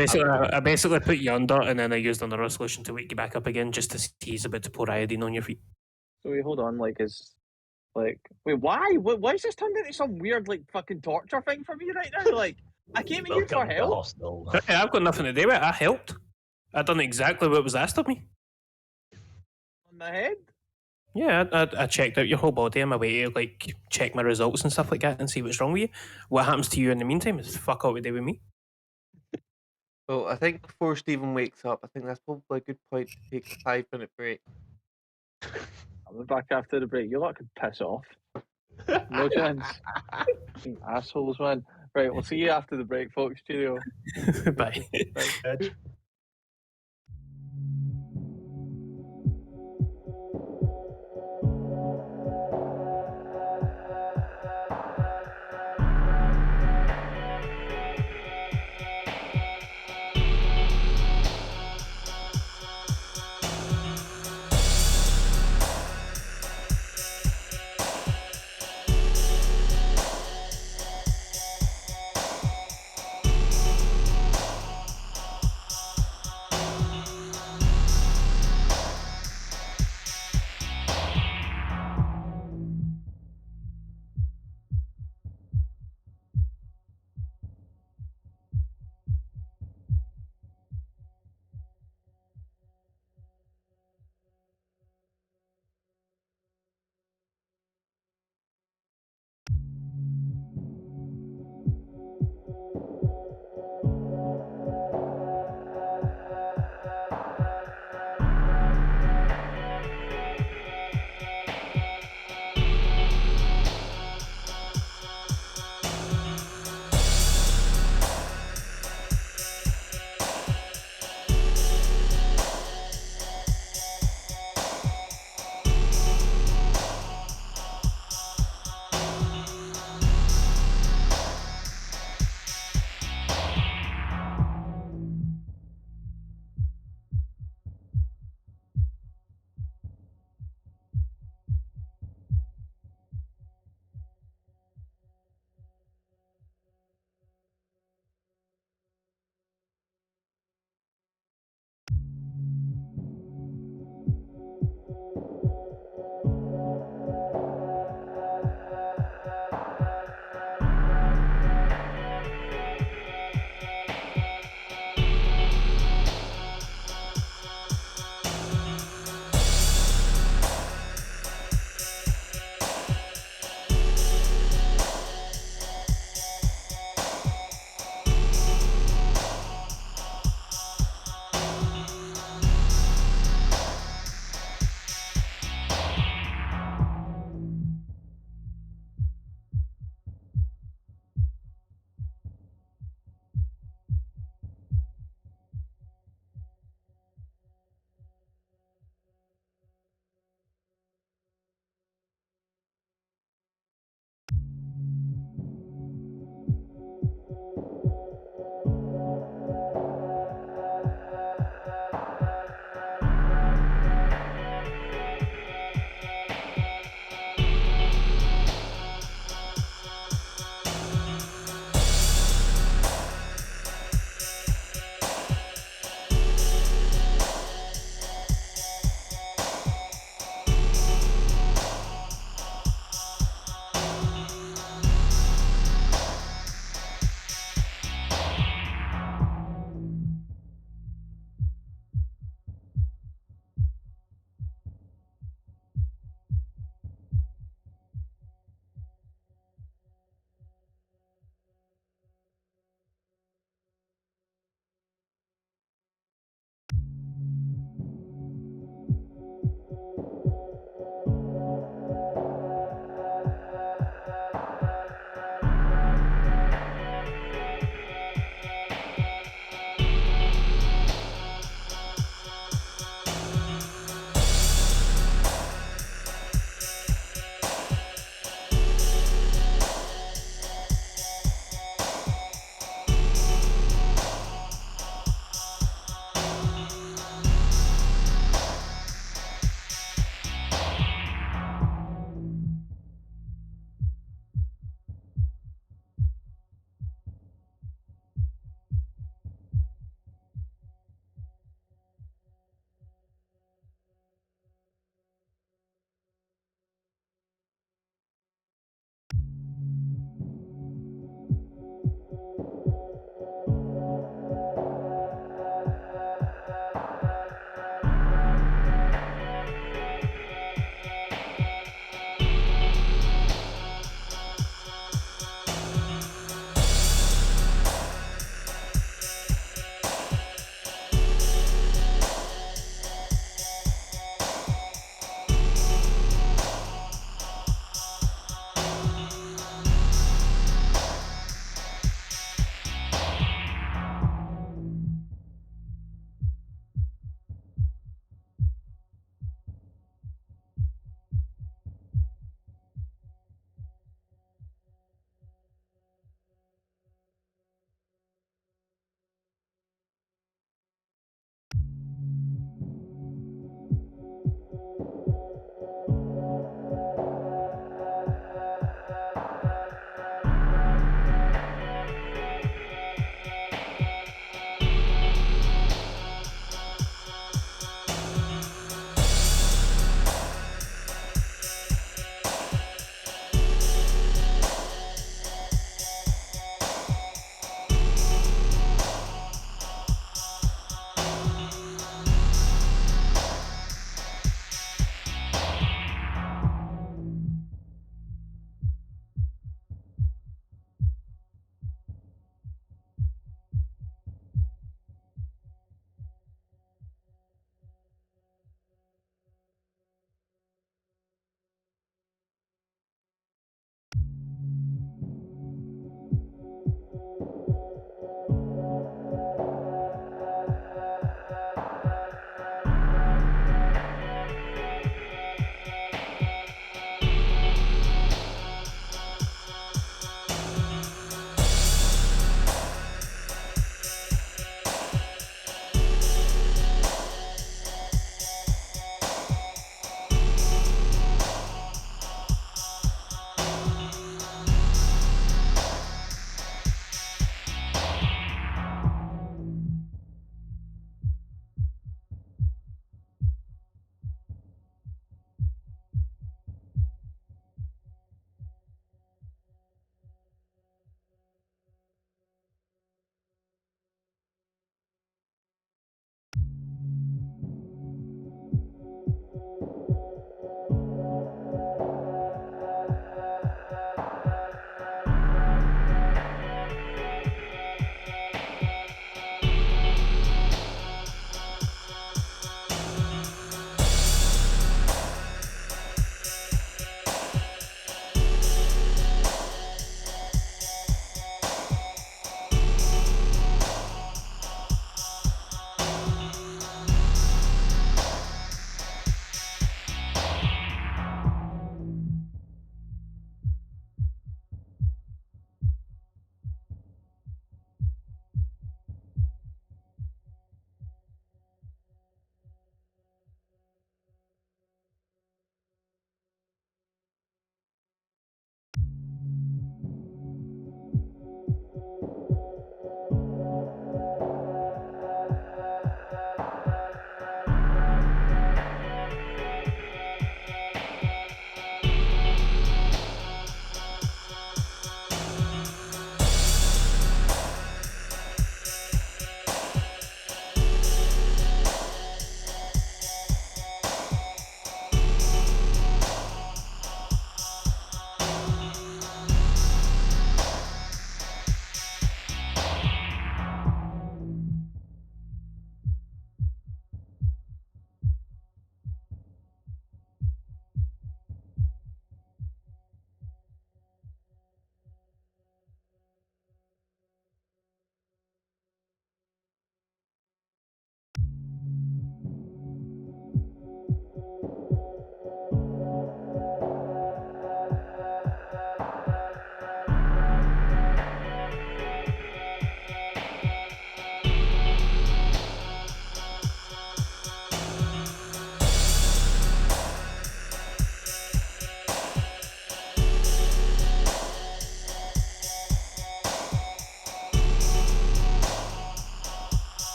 basically put you under and then I used another solution to wake you back up again just to see he's about to pour iodine on your feet. So wait, hold on, wait, why? Why is this turned into some weird, fucking torture thing for me right now? Like, I came in here for Welcome to the help. hostel. Hey, I've got nothing to do with it. I helped. I done exactly what was asked of me. On the head? Yeah, I checked out your whole body on my way to check my results and stuff like that and see what's wrong with you. What happens to you in the meantime is fuck all we do with me. Well, I think before Stephen wakes up, I think that's probably a good point to take a 5-minute break. I'll be back after the break. You lot could piss off. No chance. You assholes, man. Right, we'll see you after the break, folks. Cheerio. Bye.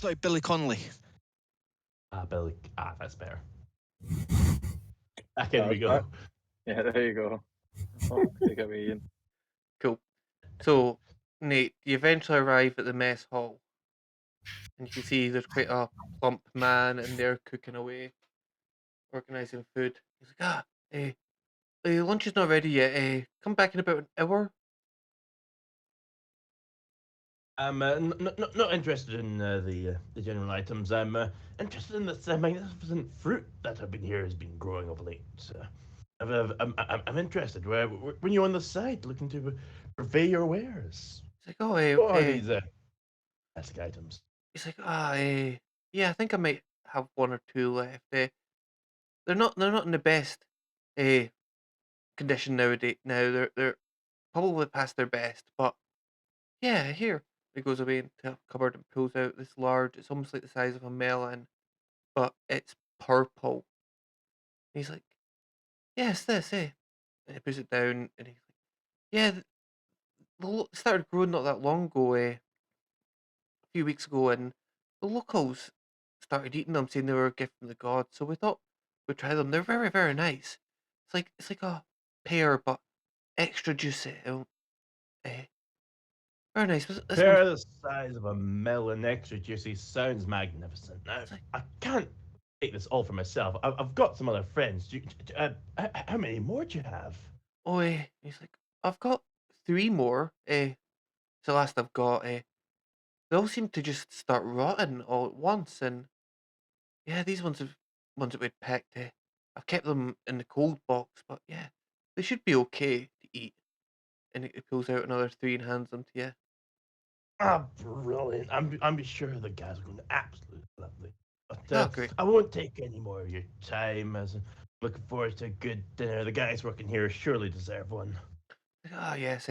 Sorry, Billy Connolly. Billy. That's better. Back in we go. Right. Yeah, there you go. Oh, take it away, Ian. Cool. So, Nate, you eventually arrive at the mess hall, and you can see there's quite a plump man in there cooking away, organising food. He's like, lunch is not ready yet. Come back in about an hour. I'm not interested in the general items. I'm interested in this magnificent fruit that I've been here has been growing of late. I'm interested. When you're on the side looking to purvey your wares, He's like, what are these classic items? He's like, yeah, I think I might have one or two left. They're not in the best condition nowadays. Now they're probably past their best, but yeah, here. He goes away into a cupboard and pulls out this large. It's almost like the size of a melon, but it's purple. He's like, yes, this, And he puts it down, and he's like, yeah, started growing not that long ago, a few weeks ago, and the locals started eating them, saying they were a gift from the gods. So we thought we'd try them. They're very, very nice. It's like a pear, but extra juicy. Very nice. This Pear one's the size of a melon, extra juicy, sounds magnificent. Now, It's like- I can't take this all for myself. I've got some other friends. How many more do you have? he's like, I've got 3 more. It's the last I've got. They all seem to just start rotting all at once, and yeah, these ones that we'd picked. I've kept them in the cold box, but yeah, they should be okay to eat. And he pulls out another 3 and hands them to you. Brilliant. I'm sure the guys are going to absolutely lovely. But Oh, great. I won't take any more of your time as I'm looking forward to a good dinner. The guys working here surely deserve one. Ah, yes.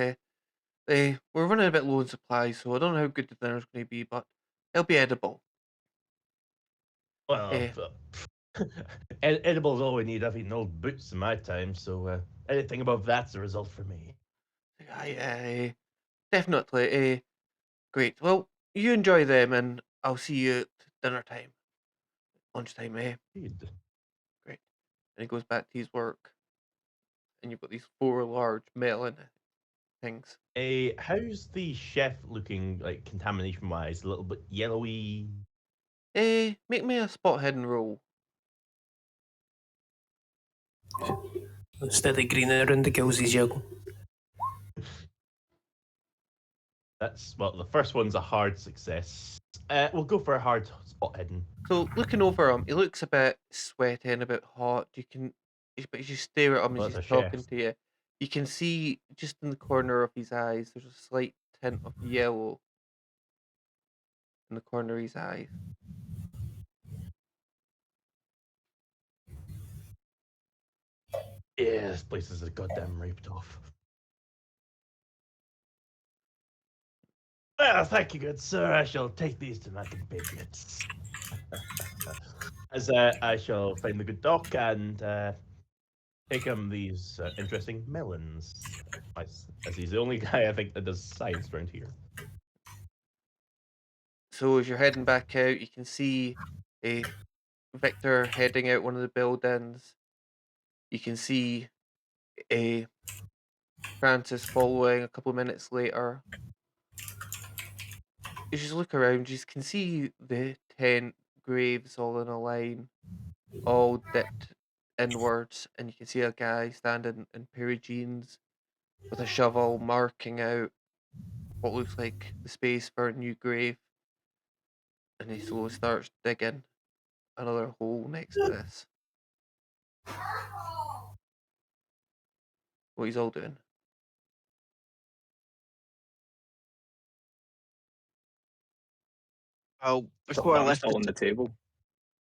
We're running a bit low on supplies, so I don't know how good the dinner's going to be, but it'll be edible. Well, Eh. edible's all we need. I've eaten old boots in my time, so anything above that's a result for me. Aye, definitely. Great. Well, you enjoy them, and I'll see you at dinner time, lunchtime. Indeed. Great. And he goes back to his work, and you've got these 4 large melon things. How's the chef looking, like contamination wise? A little bit yellowy. Make me a spot hidden roll. Instead of green around the gills, he's yellow. That's well, the first one's a hard success. We'll go for a hard spot hidden. So looking over him, he looks a bit sweaty and a bit hot. But as you stare at him Well, as that's he's a talking chef. to you, you can see just in the corner of his eyes, there's a slight tint of yellow in the corner of his eyes. Yeah, this place is a goddamn raped off. Well, thank you, good sir. I shall take these to my compatriots. As I shall find the good doc and take him these interesting melons. As he's the only guy I think that does science around here. So as you're heading back out, you can see a Victor heading out one of the buildings. You can see a Francis following a couple of minutes later. You just look around, you can see the 10 graves all in a line, all dipped inwards, and you can see a guy standing in pair of jeans with a shovel marking out what looks like the space for a new grave. And he slowly starts digging another hole next to this. What he's all doing. Well, Still, before I I'm left still on the table.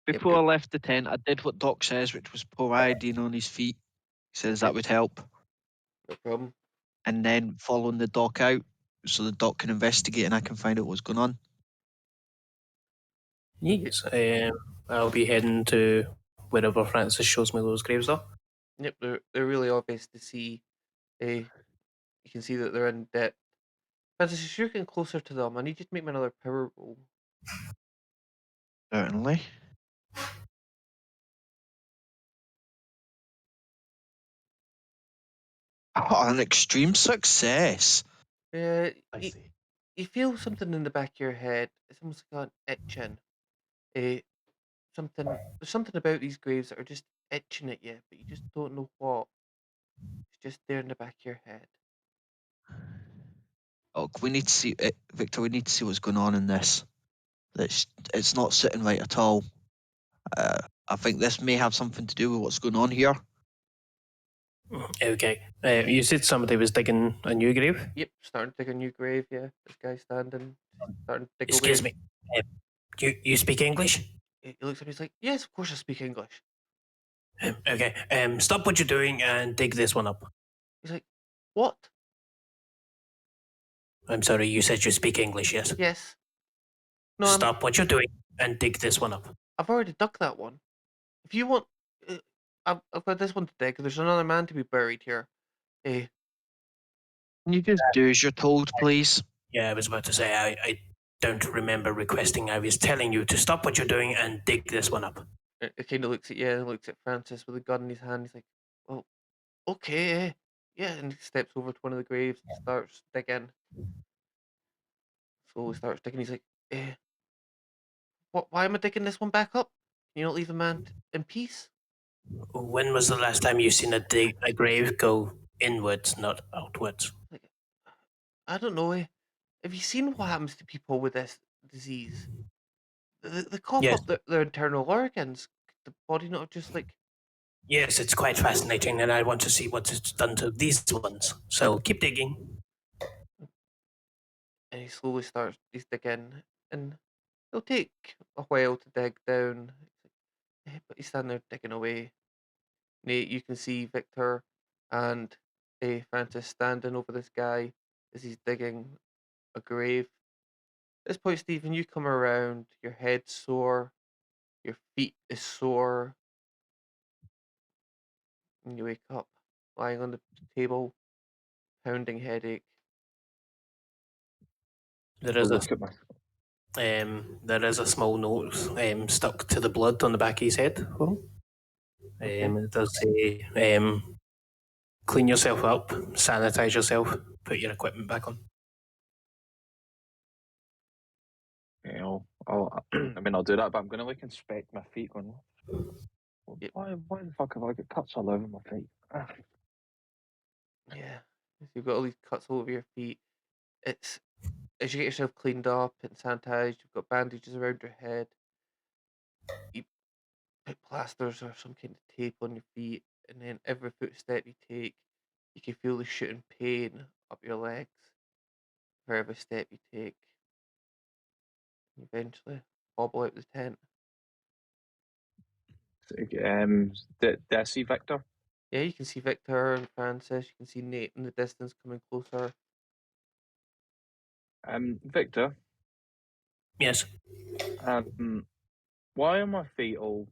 before I left the tent, I did what Doc says, which was pour iodine on his feet. He says that Yep. would help. No problem. And then following the Doc out so the Doc can investigate and I can find out what's going on. Yes, I'll be heading to wherever Francis shows me those graves are. Yep, they're really obvious to see. You can see that they're in depth. Francis, as you're getting closer to them, I need you to make me another power roll. Certainly. Oh, an extreme success. Yeah, I you, see. you feel something in the back of your head. It's almost like an itching. Uh, there's something about these graves that are just itching at you, but you just don't know what. It's just there in the back of your head. Oh, we need to see it, Victor. We need to see what's going on in this. It's not sitting right at all. I think this may have something to do with what's going on here. Okay. You said somebody was digging a new grave? Yep, starting to dig a new grave. Yeah, this guy standing, starting to dig Excuse away. me. You speak English? He looks at me. He's like, "Yes, of course I speak English." Okay. Stop what you're doing and dig this one up. He's like, "What? I'm sorry, you said you speak English, yes? Yes. No, Stop what you're doing and dig this one up. I've already dug that one. If you want, I've got this one to dig. There's another man to be buried here. Eh, Can you just do as you're told, please? Yeah, I was about to say, I don't remember requesting. I was telling you to stop what you're doing and dig this one up. it kind of looks at you and looks at Francis with a gun in his hand. He's like, "Well, okay, yeah," and he steps over to one of the graves and starts digging. Slowly starts digging. He's like, "What? Why am I digging this one back up? Can you not leave the man in peace?" When was the last time you seen a grave go inwards, not outwards? Like, I don't know. Have you seen what happens to people with this disease? They cough Yes. up their internal organs. Could the body not just like? Yes, it's quite fascinating, and I want to see what it's done to these ones. So keep digging. And he slowly starts. He's digging, and it'll take a while to dig down. But he's standing there digging away. Nate, you can see Victor and Francis standing over this guy as he's digging a grave. At this point, Stephen, you come around. Your head's sore. Your feet is sore. And you wake up lying on the table, pounding headache. There is Look at my. there is a small note stuck to the blood on the back of his head for him. It does say, clean yourself up, sanitize yourself, put your equipment back on. You know, I mean, I'll do that, but I'm going to like inspect my feet. Going, Yep. why the fuck have I got cuts all over my feet? Yeah. So you've got all these cuts all over your feet. It's as you get yourself cleaned up and sanitized, you've got bandages around your head. You put plasters or some kind of tape on your feet, and then every footstep you take, you can feel the shooting pain up your legs for every step you take. And eventually, hobble out the tent. Did I see Victor? Yeah, you can see Victor and Francis. You can see Nate in the distance coming closer. Victor. Yes. Why are my feet all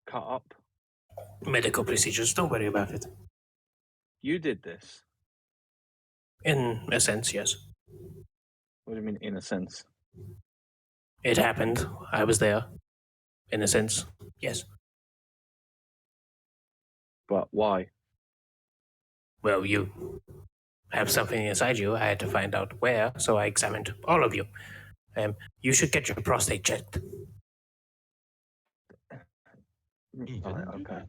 cut up? Medical procedures, don't worry about it. You did this. In a sense, yes. What do you mean, in a sense? It happened. I was there. In a sense, yes. But why? Well, you have something inside you. I had to find out where, so I examined all of you. You should get your prostate checked. You Right, couldn't do okay.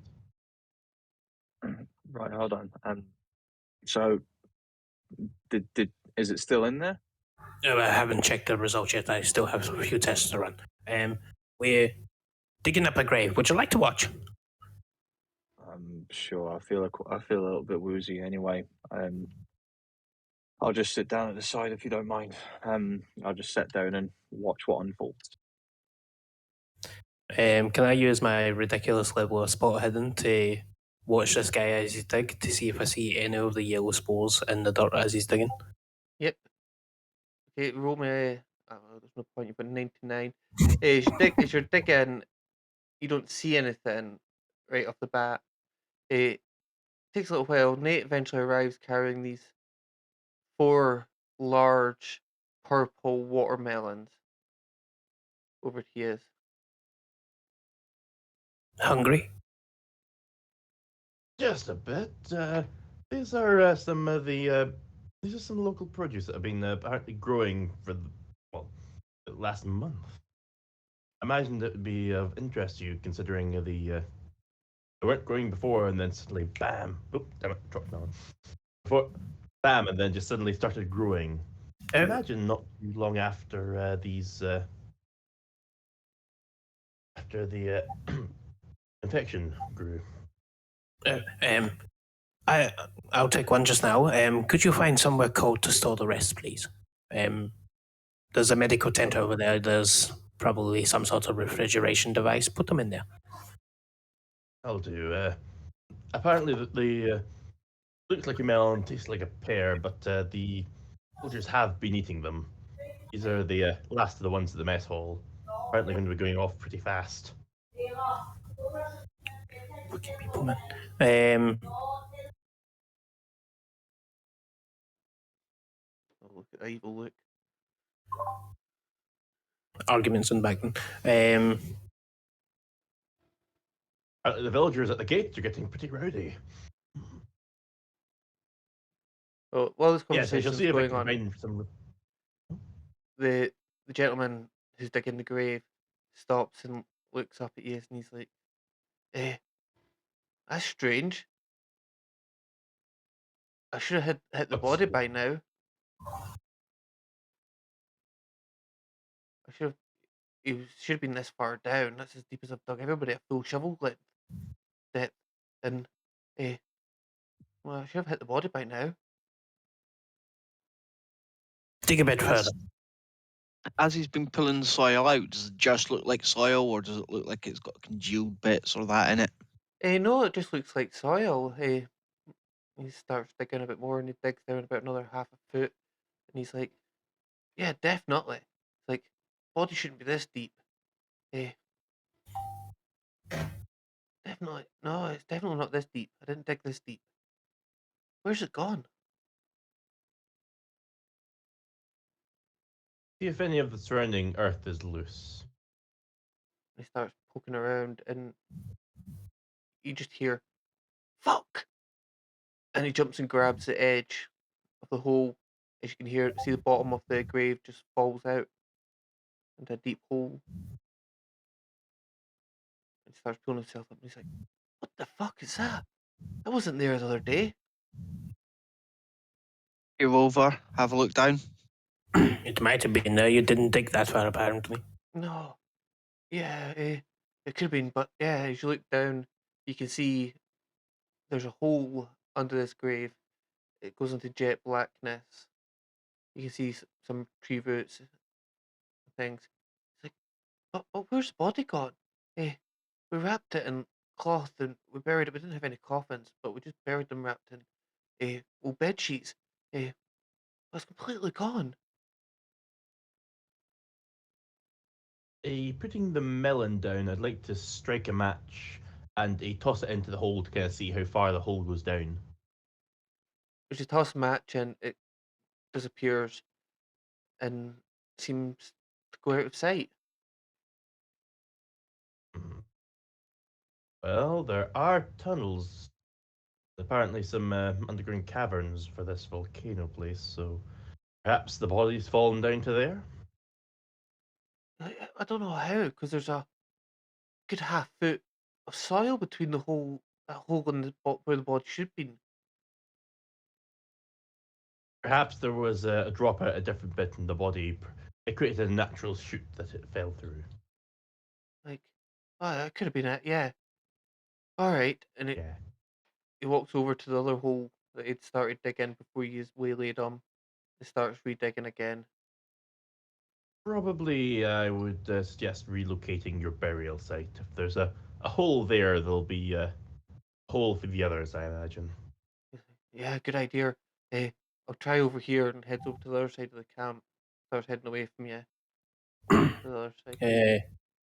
that. Right, hold on. So is it still in there? I haven't checked the results yet. I still have a few tests to run. We're digging up a grave. Would you like to watch? Sure. I feel a little bit woozy anyway. I'll just sit down at the side if you don't mind. I'll just sit down and watch what unfolds. Can I use my ridiculous level of spot hidden to watch this guy as he dig to see if I see any of the yellow spores in the dirt as he's digging? Yep. Okay, roll me. There's no point. You've got 99. As you're digging, you don't see anything right off the bat. It takes a little while. Nate eventually arrives carrying these 4 large purple watermelons over to you. Hungry? Just a bit. These are some of the. These are some local produce that have been apparently growing for the last month. I imagine that would be of interest to you, considering they weren't growing before, and then suddenly, bam! Oop, damn it, dropped that one. Before, bam, and then just suddenly started growing. Imagine not too long after these after the infection grew. I'll take one just now. Could you find somewhere cold to store the rest, please? There's a medical tent over there. There's probably some sort of refrigeration device. Put them in there. I'll do. Apparently, the looks like a melon, tastes like a pear, but the soldiers have been eating them. These are the last of the ones at the mess hall. Apparently, going to be going off pretty fast. Wicked people, man. Oh, look at that evil look. Arguments in back then. The villagers at the gate are getting pretty rowdy. Oh, while this Yes, I shall conversation see is if I going can on, find some. the gentleman who's digging the grave stops and looks up at you, and he's like, that's strange. I should have hit the What's- body by now. He should have been this far down. That's as deep as I've dug everybody at full shovel depth. And well, I should have hit the body by now. Dig a bit further. As he's been pulling the soil out, does it just look like soil, or does it look like it's got congealed bits or that in it? No, it just looks like soil. He starts digging a bit more, and he digs down about another half a foot, and he's like, "Yeah, definitely. It's like body shouldn't be this deep. Definitely, no, it's definitely not this deep. I didn't dig this deep. Where's it gone?" See if any of the surrounding earth is loose. He starts poking around, and you just hear, "Fuck!" And he jumps and grabs the edge of the hole. As you can see the bottom of the grave just falls out into a deep hole. And he starts pulling himself up, and he's like, "What the fuck is that? I wasn't there the other day." Peer over, have a look down. It might have been there. You didn't dig that far, apparently. No. Yeah, it could have been, but yeah, as you look down, you can see there's a hole under this grave. It goes into jet blackness. You can see some tree roots and things. It's like, but where's the body gone? We wrapped it in cloth and we buried it. We didn't have any coffins, but we just buried them wrapped in old bed sheets. It's completely gone. Putting the melon down, I'd like to strike a match and toss it into the hole to kind of see how far the hole goes down. As you toss a match and it disappears and seems to go out of sight. Well, there are tunnels. Apparently, some underground caverns for this volcano place, so perhaps the body's fallen down to there? I don't know how, because there's a good half foot of soil between that hole and where the body should be. Perhaps there was a drop out a different bit in the body. It created a natural chute that it fell through. Like, oh, that could have been it, yeah. Alright, and Yeah. he walks over to the other hole that he'd started digging before he waylaid him. He starts redigging again. Probably I would suggest relocating your burial site. If there's a hole there, there'll be a hole for the others, I imagine. Yeah, good idea. I'll try over here, and heads over to the other side of the camp. Starts heading away from you. To the other side.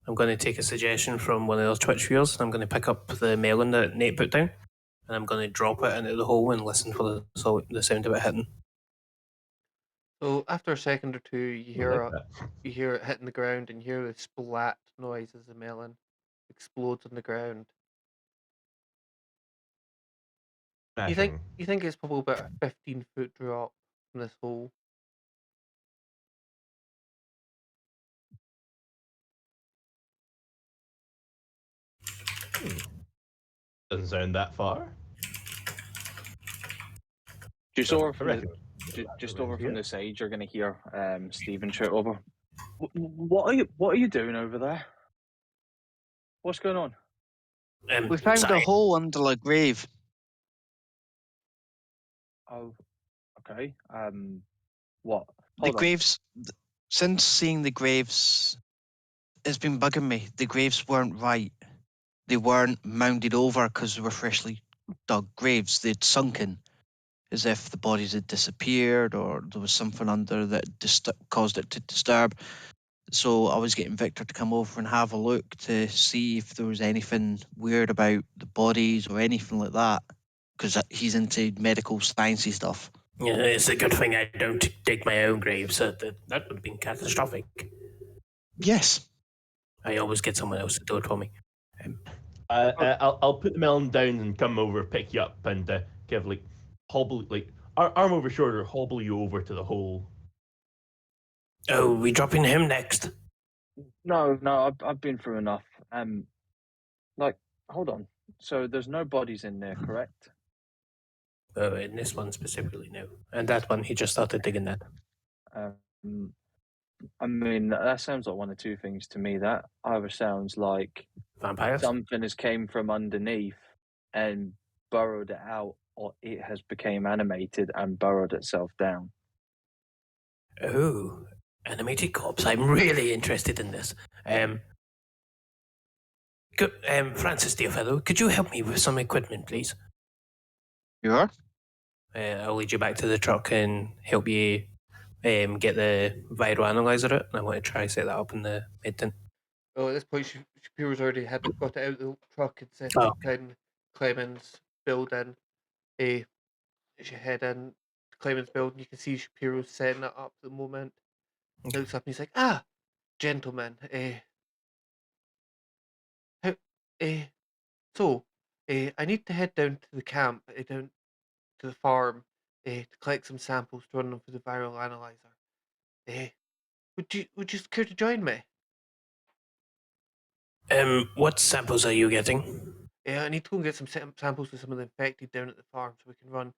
I'm going to take a suggestion from one of those Twitch viewers, and I'm going to pick up the melon that Nate put down, and I'm going to drop it into the hole and listen for the sound of it hitting. So after a second or two, you I like hear that. you hear it hitting the ground, and you hear the splat noise as the melon explodes on the ground. Smashing. You think it's probably about a 15-foot drop from this hole? Doesn't sound that far. Just So, over I from reckon. just around over from here. the side, you're going to hear Stephen shout over. What are you doing over there? What's going on? We found a sorry. hole under a grave. Oh, okay. What? The Hold on. graves, since seeing the graves, it's been bugging me. The graves weren't right. They weren't mounded over because they were freshly dug graves. They'd sunken as if the bodies had disappeared or there was something under that caused it to disturb. So I was getting Victor to come over and have a look to see if there was anything weird about the bodies or anything like that, because he's into medical sciencey stuff. Yeah, it's a good thing I don't dig my own grave, so that would have been catastrophic. Yes. I always get someone else to do it for me. I'll put the melon down and come over, pick you up, and give hobble, arm over shoulder, hobble you over to the hole. Oh, we dropping him next? No, I've been through enough. Hold on. So there's no bodies in there, correct? Oh, in this one specifically, no. And that one, he just started digging that. I mean, that sounds like one of two things to me. That either sounds like Vampires? something has came from underneath and burrowed it out, or it has became animated and burrowed itself down. Oh, animated corpse. I'm really interested in this. Francis, dear fellow, could you help me with some equipment, please? Sure. I'll lead you back to the truck and help you get the viral analyzer out. I want to try set that up in the med tent. Well, at this point, Shapiro's already got it out of the truck and set Oh. up in Clemens' building. As you head in Clemens' building, you can see Shapiro setting it up at the moment. He looks up and he's like, gentlemen, I need to head down to the camp, down to the farm, to collect some samples to run them for the viral analyzer. Would you care to join me? What samples are you getting? I need to go and get some samples of some of the infected down at the farm so we can run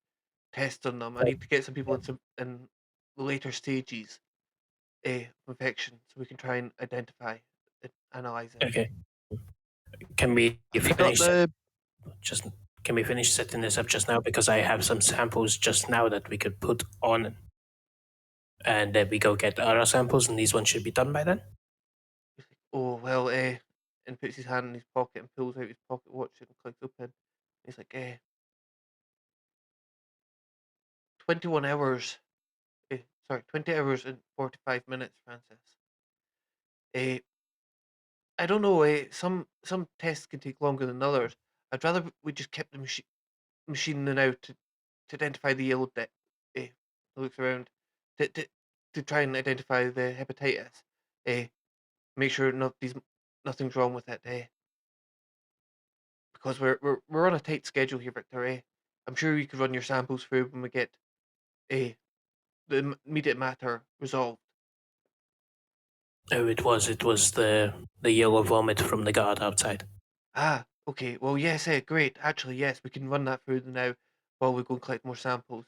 tests on them. I need to get some people in the later stages of infection so we can try and identify and analyze it. Okay. Can we finish? The Can we finish setting this up just now? Because I have some samples just now that we could put on, and then we go get other samples, and these ones should be done by then. He's like, oh well, and puts his hand in his pocket and pulls out his pocket watch and clicks open. He's like, 21 hours. 20 hours and 45 minutes, Francis. I don't know. Some tests can take longer than others. I'd rather we just kept the machining out to identify the yellow dip. Looks around to try and identify the hepatitis. Make sure nothing's wrong with it. Because we're on a tight schedule here, Victor. I'm sure you could run your samples through when we get the immediate matter resolved. Oh, it was the yellow vomit from the guard outside. Okay. Well, yes, great. Actually, yes, we can run that through now while we go and collect more samples.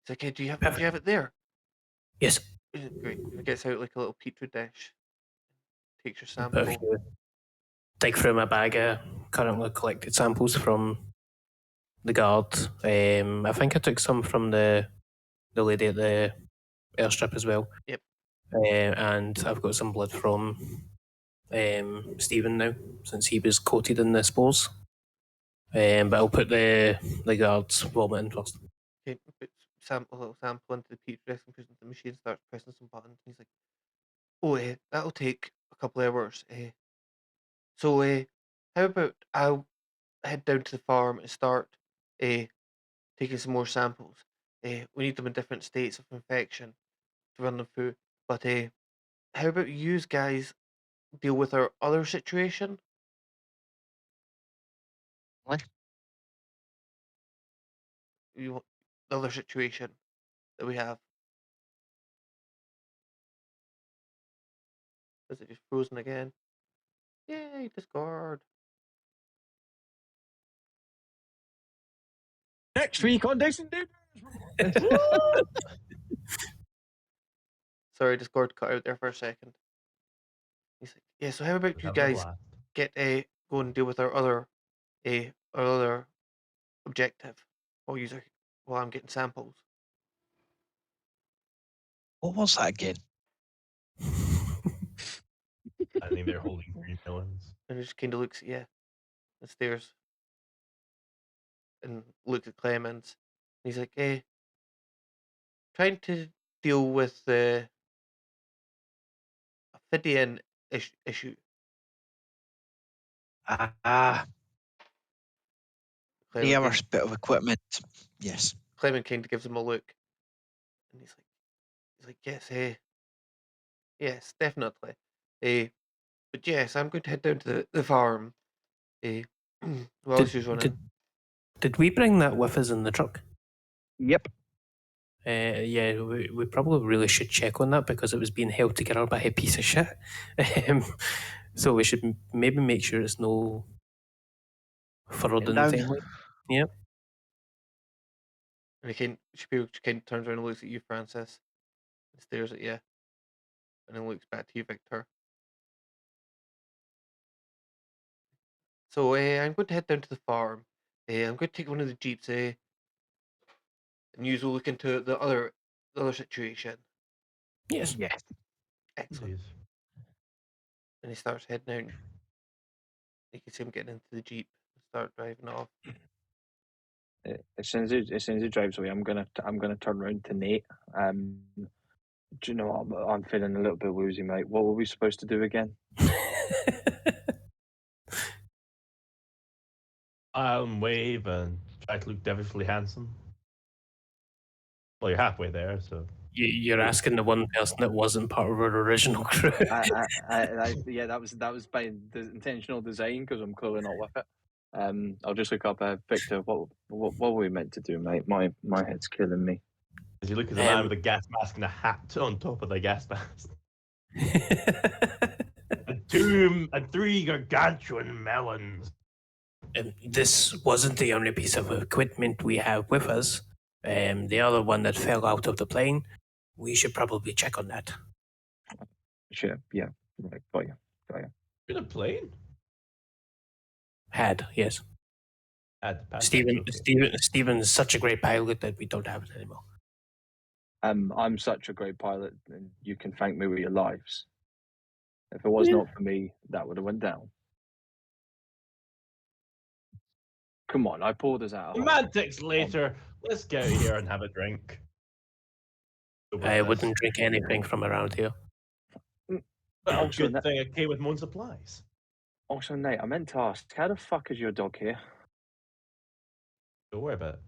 It's okay. Do you have it there? Yes. Great. He gets out like a little petri dish. Takes your sample. Take from my bag currently collected samples from the guard. I think I took some from the lady at the airstrip as well. Yep. And I've got some blood from Stephen now, since he was coated in the spores. But I'll put the guard's vomit in first. Okay, puts a little sample into the petri dish and puts it into the machine, starts pressing some buttons. And he's like, "Oh, that'll take a couple hours. So, how about I'll head down to the farm and start taking some more samples. We need them in different states of infection to run them through. But how about you guys deal with our other situation? the other situation that we have. Is it just frozen again? Yay, Discord. Next week on Dyson Sorry, Discord cut out there for a second. He's like, yeah, so how about you guys get go and deal with our other objective while I'm getting samples. What was that again? I think they're holding 3 melons. And he just kind of looks at you and stares and looks at Clemens. And he's like, trying to deal with the Ophidian issue. The other bit of equipment. Yes. Clement kind of gives him a look. And he's like, yes, yes, definitely. But yes, I'm going to head down to the farm. While she's running. Did we bring that with us in the truck? Yep. Yeah, we probably really should check on that because it was being held together by a piece of shit. So we should maybe make sure it's no further than the family. Yep. And Shapiro kind of turns around and looks at you, Francis, and stares at you, and then looks back to you, Victor. So I'm going to head down to the farm. I'm going to take one of the jeeps, and you will look into the other situation. Yes. Yes. Excellent. Jeez. And he starts heading out. You can see him getting into the jeep and start driving off. As soon as he drives away, I'm gonna turn around to Nate. Do you know what? I'm feeling a little bit woozy, mate. What were we supposed to do again? Wave and try to look devilishly handsome. Well, you're halfway there, so. You're asking the one person that wasn't part of our original crew. Yeah, that was by intentional design because I'm clearly not with it. I'll just look up Victor. What were we meant to do, mate? My head's killing me. As you look at the man with a gas mask and a hat on top of the gas mask. and 3 gargantuan melons. This wasn't the only piece of equipment we have with us. The other one that fell out of the plane, we should probably check on that. Sure, yeah. Right, got you. In a plane? Had, yes. Steven's such a great pilot that we don't have it anymore. I'm such a great pilot, and you can thank me with your lives. If it was not for me, that would have went down. Come on, I pulled us out. Romantics later. Let's get out here and have a drink. I wouldn't drink anything from around here. Well, good thing I came with my own supplies. Also, Nate, I meant to ask, how the fuck is your dog here? Don't worry about it.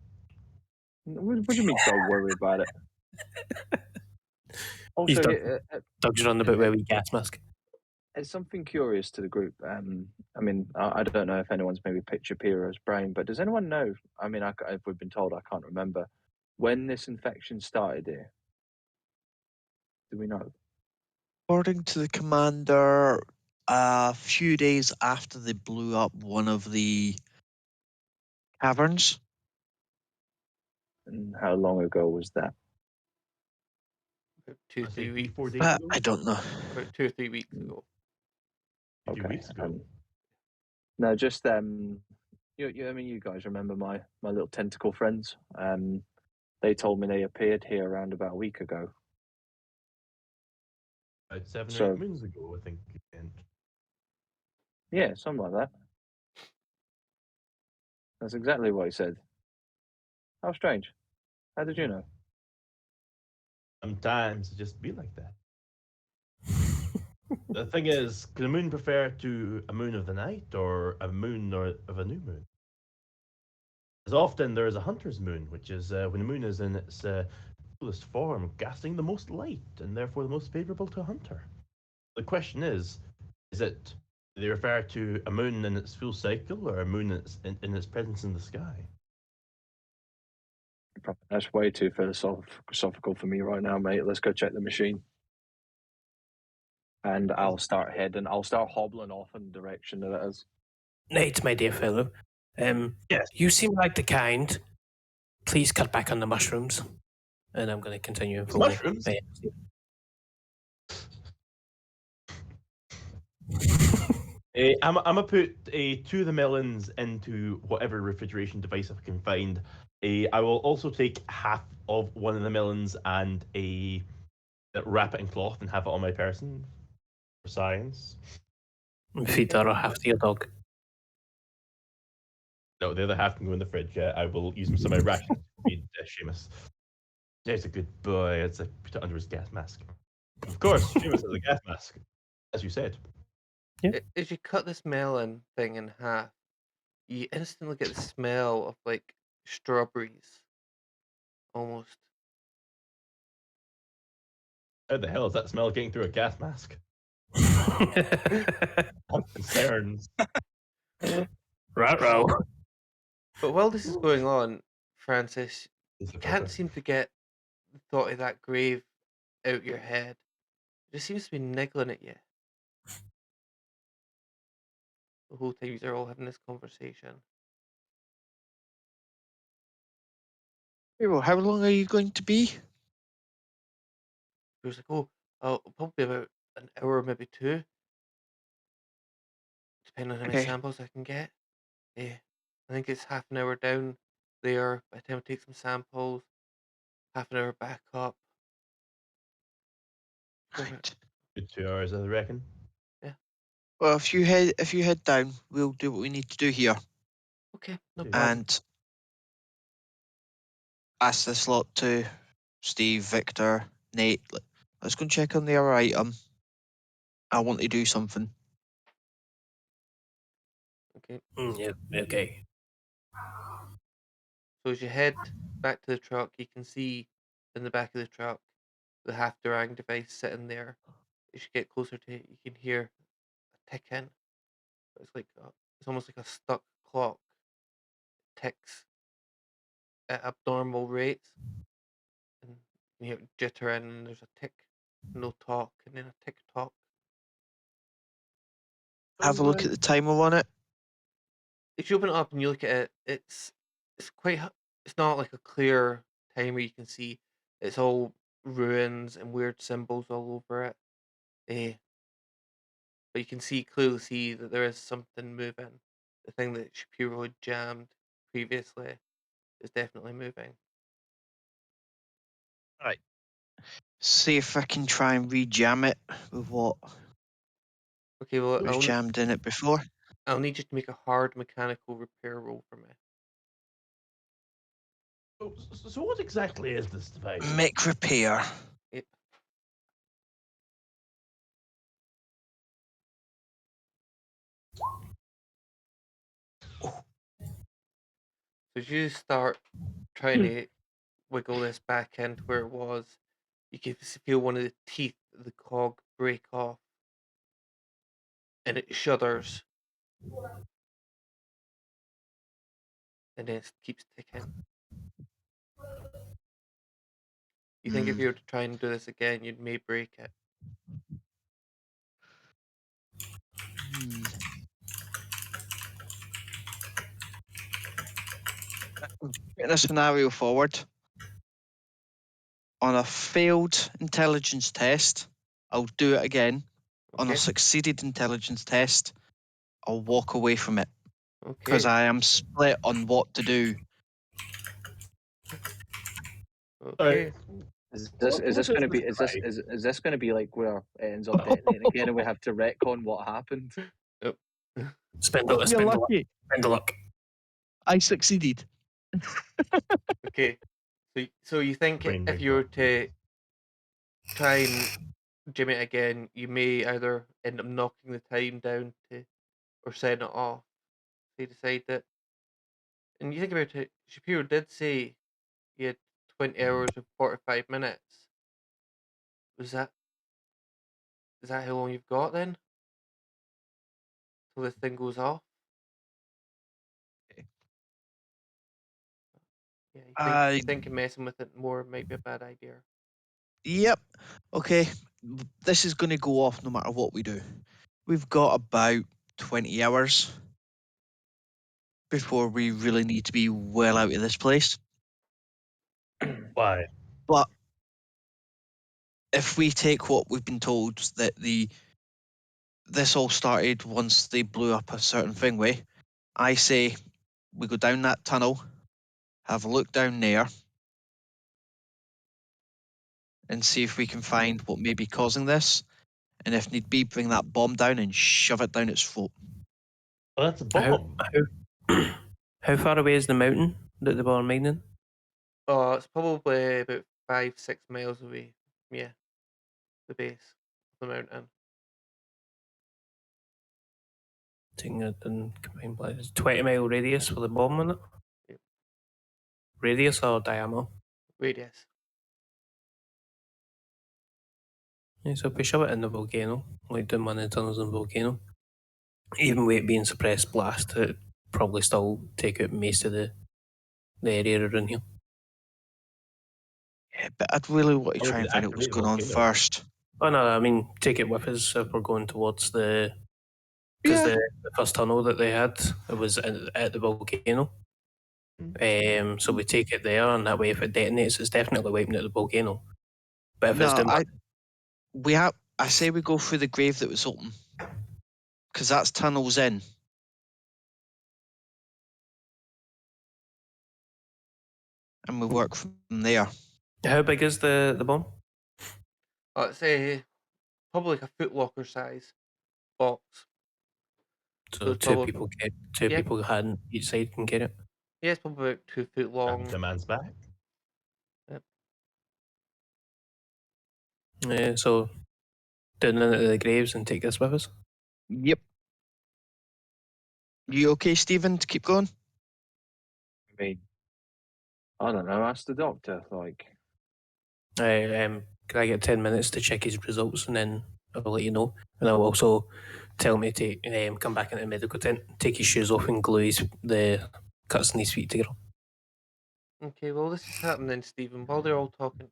What do you mean, don't worry about it? Also, dogs run about with a gas mask. It's something curious to the group. I mean, I don't know if anyone's maybe picked Shapiro's brain, but does anyone know? I mean, if we've been told, I can't remember when this infection started here. Do we know? According to the commander, a few days after they blew up one of the caverns. And how long ago was that? About 2-3 weeks. 4 days I ago? don't know. About 2 or 3 weeks ago. A few weeks ago. No, just I mean, you guys remember my little tentacle friends? They told me they appeared here around about a week ago. About 7 or 8 moons ago, I think. Yeah, something like that. That's exactly what he said. How strange. How did you know? Sometimes it just be like that. The thing is, can a moon prefer to a moon of the night or a moon of a new moon? As often there is a hunter's moon, which is when the moon is in its fullest form, casting the most light and therefore the most favorable to a hunter. The question is it do they refer to a moon in its full cycle or a moon in its presence in the sky? That's way too philosophical for me right now, mate. Let's go check the machine. And I'll start hobbling off in the direction that it is. Nate, my dear fellow, Yes. you seem like the kind. Please cut back on the mushrooms. And I'm going to continue unfolding. Mushrooms? I'm gonna put 2 of the melons into whatever refrigeration device I can find. I will also take half of one of the melons and wrap it in cloth and have it on my person for science. Feed that or half to your dog. No, the other half can go in the fridge. I will use some of my rations to feed Seamus. There's a good boy. It's put it under his gas mask. Of course, Seamus has a gas mask, as you said. As you cut this melon thing in half, you instantly get the smell of like strawberries, almost. How the hell is that smell getting through a gas mask? I'm concerned. Right-row. But while this is going on, Francis, Is you the can't purpose. seem to get the thought of that grave out your head. It just seems to be niggling at you the whole time you're all having this conversation. Well, how long are you going to be? He was like, probably about an hour, maybe 2, depending on how many Okay. samples I can get. Yeah, I think it's half an hour down there by the time I take some samples, half an hour back up. Right. Good 2 hours, I reckon. Well, if you head down, we'll do what we need to do here, Okay, no Yeah. problem. and pass this lot to Steve, Victor, Nate. Let's go and check on the other item. I want to do something. Okay, Yeah, okay. so as you head back to the truck, you can see in the back of the truck the half-Durang device sitting there. As you get closer to it, you can hear a ticking. It's like it's almost like a stuck clock. It ticks at abnormal rates, and you hear it jittering, and there's a tick, no talk, and then a tick tock. Have a look at the timer on it. If you open it up and you look at it, it's it's not like a clear timer you can see. It's all ruins and weird symbols all over it. But you can clearly see that there is something moving. The thing that Shapiro had jammed previously is definitely moving. Right. See if I can try and rejam it with what Okay, well was jammed in it before. I'll need you to make a hard mechanical repair roll for me. So what exactly is this device? Make repair. Yep. So as you start trying to wiggle this back into where it was, you can feel one of the teeth of the cog break off, and it shudders, and then it keeps ticking. You think if you were to try and do this again, you may break it. Putting a scenario forward. On a failed intelligence test, I'll do it again. On a Okay. succeeded intelligence test, I'll walk away from it because Okay. I am split on what to do. Okay. Is this going to be is this going to be like where it ends up detonating again and we have to retcon what happened? Yep. Spend You're the luck. lucky. Spend the luck. I succeeded. Okay. So you think Brain if rig you were rock. to try and jim it again, you may either end up knocking the time down to, or setting it off. They decide that, and you think about it, Shapiro did say he had 20 hours and 45 minutes. Was that is that how long you've got then? Till this thing goes off? Yeah, you think messing with it more might be a bad idea. Yep. Okay. This is going to go off no matter what we do. We've got about 20 hours before we really need to be well out of this place. Why? But if we take what we've been told that this all started once they blew up a certain thing way, I say we go down that tunnel, have a look down there, and see if we can find what may be causing this. And if need be, bring that bomb down and shove it down its throat. Well, that's a bomb. How far away is the mountain that they were mining? Oh, it's probably about 5-6 miles away. Yeah, the base of the mountain. Taking it and combined by 20-mile radius for the bomb on it? Yep. Radius or diameter? Radius. Yeah, so if we shove it in the volcano, like down one of the tunnels in the volcano, even with it being suppressed blast, it probably still take out most of the area around here. Yeah, but I'd really want to Oh, try and find out what's activate going on volcano. first. Oh no, I mean take it with us if we're going towards the... Because Yeah. the first tunnel that they had, it was at the volcano. So we take it there, and that way if it detonates, it's definitely wiping out the volcano. But if it's No, down... I say we go through the grave that was open, because that's tunnels in. And we work from there. How big is the bomb? I'd say probably like a footlocker size box. So it's two probably- people get people hand each side can get it. Yeah, it's probably about 2 foot long. The man's back. So down into the graves and take this with us. Yep. You okay, Stephen, to keep going? I mean, I don't know. Ask the doctor. Like, Can I get 10 minutes to check his results and then I'll let you know. And I'll also tell me to come back into the medical tent, take his shoes off and glue the cuts in his feet together. Okay, well, this is happening, Stephen. While they're all talking,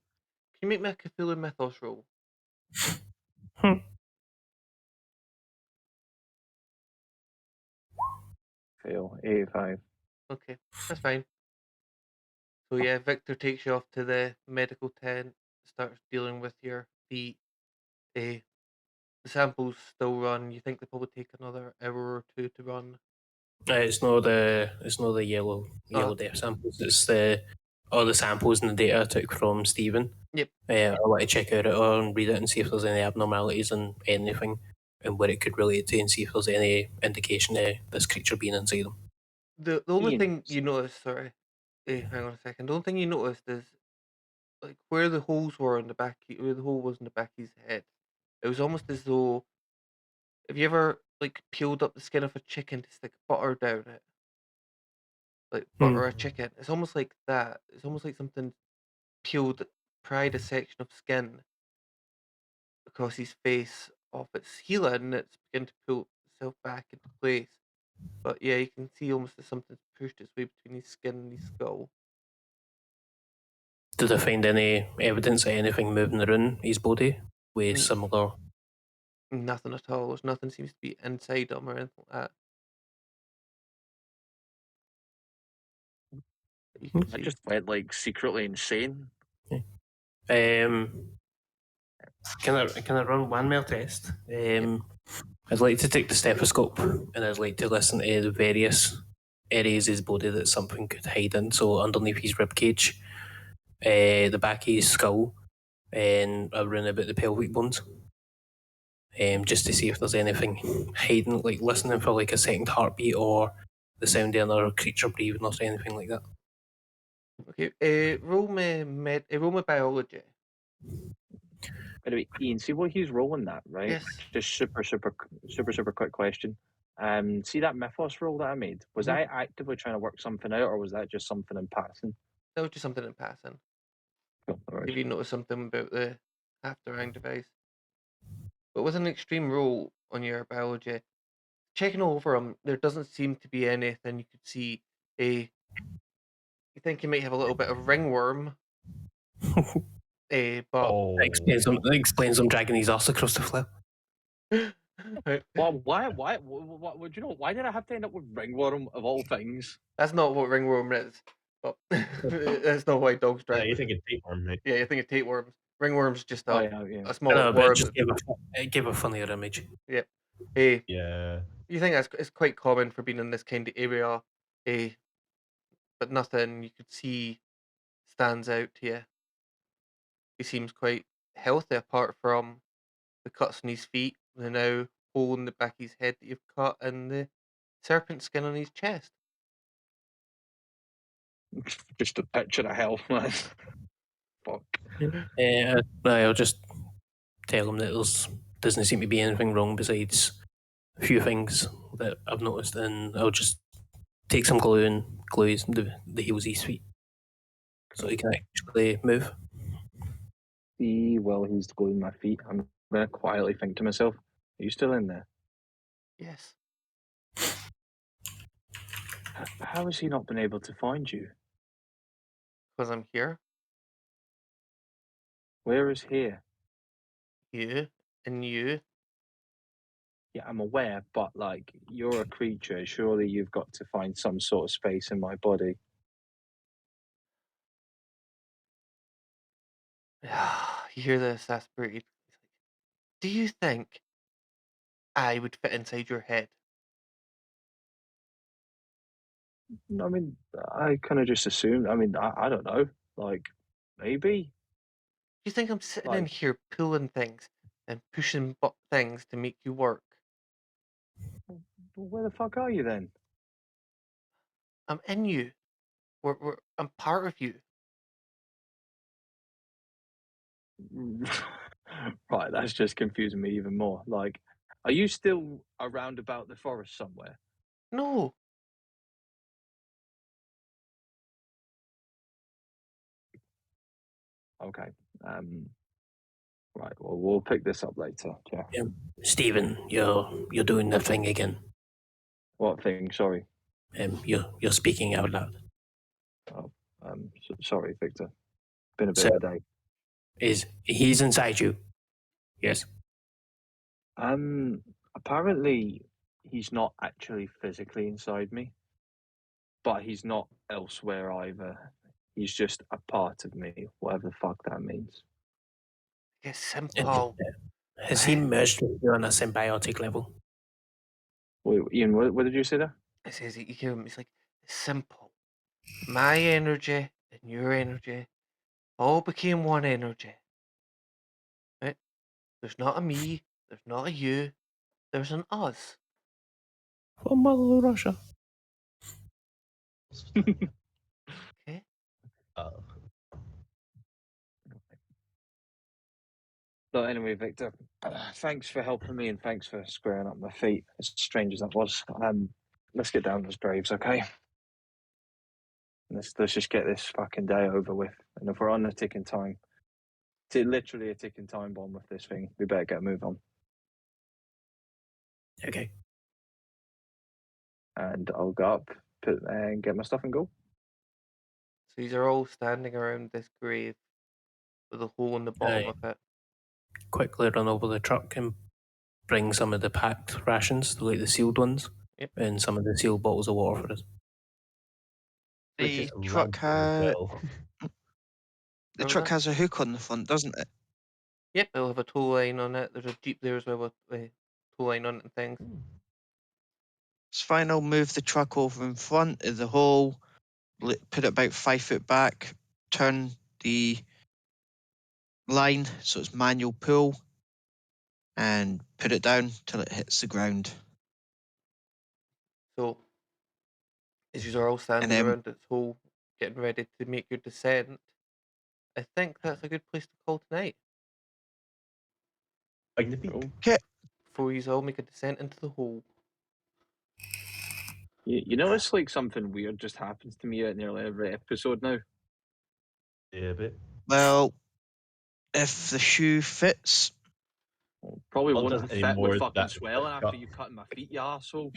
can you make me a Cthulhu Mythos roll? fail. 85. Okay, that's fine. So yeah, Victor takes you off to the medical tent, starts dealing with your feet. The samples still run. You think they probably take another hour or two to run. It's not the yellow death samples. It's all the samples and the data I took from Stephen. Yep. I want to check out it and read it and see if there's any abnormalities in anything and where it could relate to, and see if there's any indication of this creature being inside them. The only Ian. thing you notice, sorry, hang on a second. The only thing you noticed is like where the holes were in the back, where the hole was in the back of his head. It was almost as though, have you ever like peeled up the skin of a chicken to stick butter down it? Like butter a chicken. It's almost like that. It's almost like something peeled, pried a section of skin across his face off its healing, and it's beginning to pull itself back into place. But yeah, you can see almost as something's pushed its way between his skin and his skull. Did I find any evidence of anything moving around his body with similar? Nothing at all. There's nothing seems to be inside him or anything like that. You can I see. just went like secretly insane. Can I run one more test? I'd like to take the stethoscope and I'd like to listen to the various areas of his body that something could hide in. So underneath his ribcage, the back of his skull, and around about the pelvic bones. Just to see if there's anything hiding, like listening for like a second heartbeat or the sound of another creature breathing or anything like that. Okay, roll me biology. By the way, Ian, see what he's rolling that, right? Yes. Just super quick question. See that mythos roll that I made? Was Mhm. I actively trying to work something out, or was that just something in passing? That was just something in passing. Cool, no worries. If you notice something about the after-round device. But with an extreme roll on your biology, checking over them, there doesn't seem to be anything you could see. You You think you might have a little bit of ringworm, but Oh, Explains them dragging his ass across the floor. Well, why, would you know? Why did I have to end up with ringworm of all things? That's not what ringworm is. But that's not why dogs yeah, drag. you think it's tapeworm, right? Yeah, you think of tapeworms. Ringworm's just Oh yeah, yeah. a small No, but worm. it just gave a funnier image. Hey, Yeah. you think it's quite common for being in this kind of area, but nothing you could see stands out to you. He seems quite healthy apart from the cuts on his feet, the now hole in the back of his head that you've cut, and the serpent skin on his chest. Just a picture of hell, man. Fuck. I'll just tell him that doesn't seem to be anything wrong besides a few things that I've noticed, and I'll just take some glue and glue the heels of his feet so he can actually move. See, well, he's gluing my feet. I'm gonna quietly think to myself, "Are you still in there? Yes. How has he not been able to find you? Because I'm here. Where is here? You and you. Yeah, I'm aware, but like, you're a creature. Surely you've got to find some sort of space in my body." You hear this aspirated. Do you think I would fit inside your head? I mean, I kind of just assumed. I mean, I don't know. Like, maybe. Do you think I'm sitting in Like, here pulling things and pushing things to make you work? where the fuck are you then? I'm in you. I'm part of you. Right, that's just confusing me even more. Like, are you still around about the forest somewhere? No. Okay. Right. Well, we'll pick this up later. Yeah. Stephen, you're doing the thing again. What thing? Sorry. You're speaking out loud. Oh, sorry, Victor. Been a bit So- of a day. He's inside you? Yes. Apparently he's not actually physically inside me, but he's not elsewhere either. He's just a part of me, whatever the fuck that means. It's simple. Has he merged with you on a symbiotic level? Wait, Ian, what did you say there? It says you hear him. It's like it's simple. My energy and your energy all became one energy. Right? There's not a me. There's not a you. There's an us. From Mother Russia. Okay. So anyway, Victor, thanks for helping me and thanks for squaring up my feet. As strange as that was. Let's get down those graves, okay? Let's just get this fucking day over with. And if we're on a ticking time, literally a ticking time bomb with this thing, we better get a move on. Okay. And I'll go up, and get my stuff and go. So these are all standing around this grave with a hole in the bottom Aye. of it. Quickly run over the truck and bring some of the packed rations, like the sealed ones, Yep. and some of the sealed bottles of water for us. Which The is a truck lantern as has well. the Remember truck that? has a hook on the front, doesn't it? Yep, it'll have a tow line on it. There's a Jeep there as well with a tow line on it and things. It's fine. I'll move the truck over in front of the hole, put it about 5 foot back, turn the line so it's manual pull, and put it down till it hits the ground. So as you are all standing then- around this hole, getting ready to make your descent, I think that's a good place to call tonight. Magnifique. Before you all make a descent into the hole. You notice like something weird just happens to me at nearly every episode now. Yeah, a bit. Well, if the shoe fits, Probably Well, it won't doesn't fit anymore, with fucking that's swelling cut. after you cutting my feet, you asshole.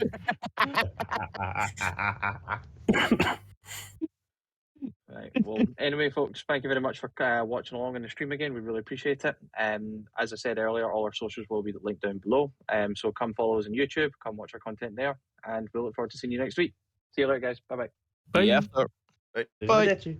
Right. Well, anyway, folks, thank you very much for watching along in the stream again. We really appreciate it. As I said earlier, all our socials will be linked down below. So come follow us on YouTube, come watch our content there, and we'll look forward to seeing you next week. See you later, guys. Bye-bye. Bye. Yeah. Right. Bye. Arrivederci.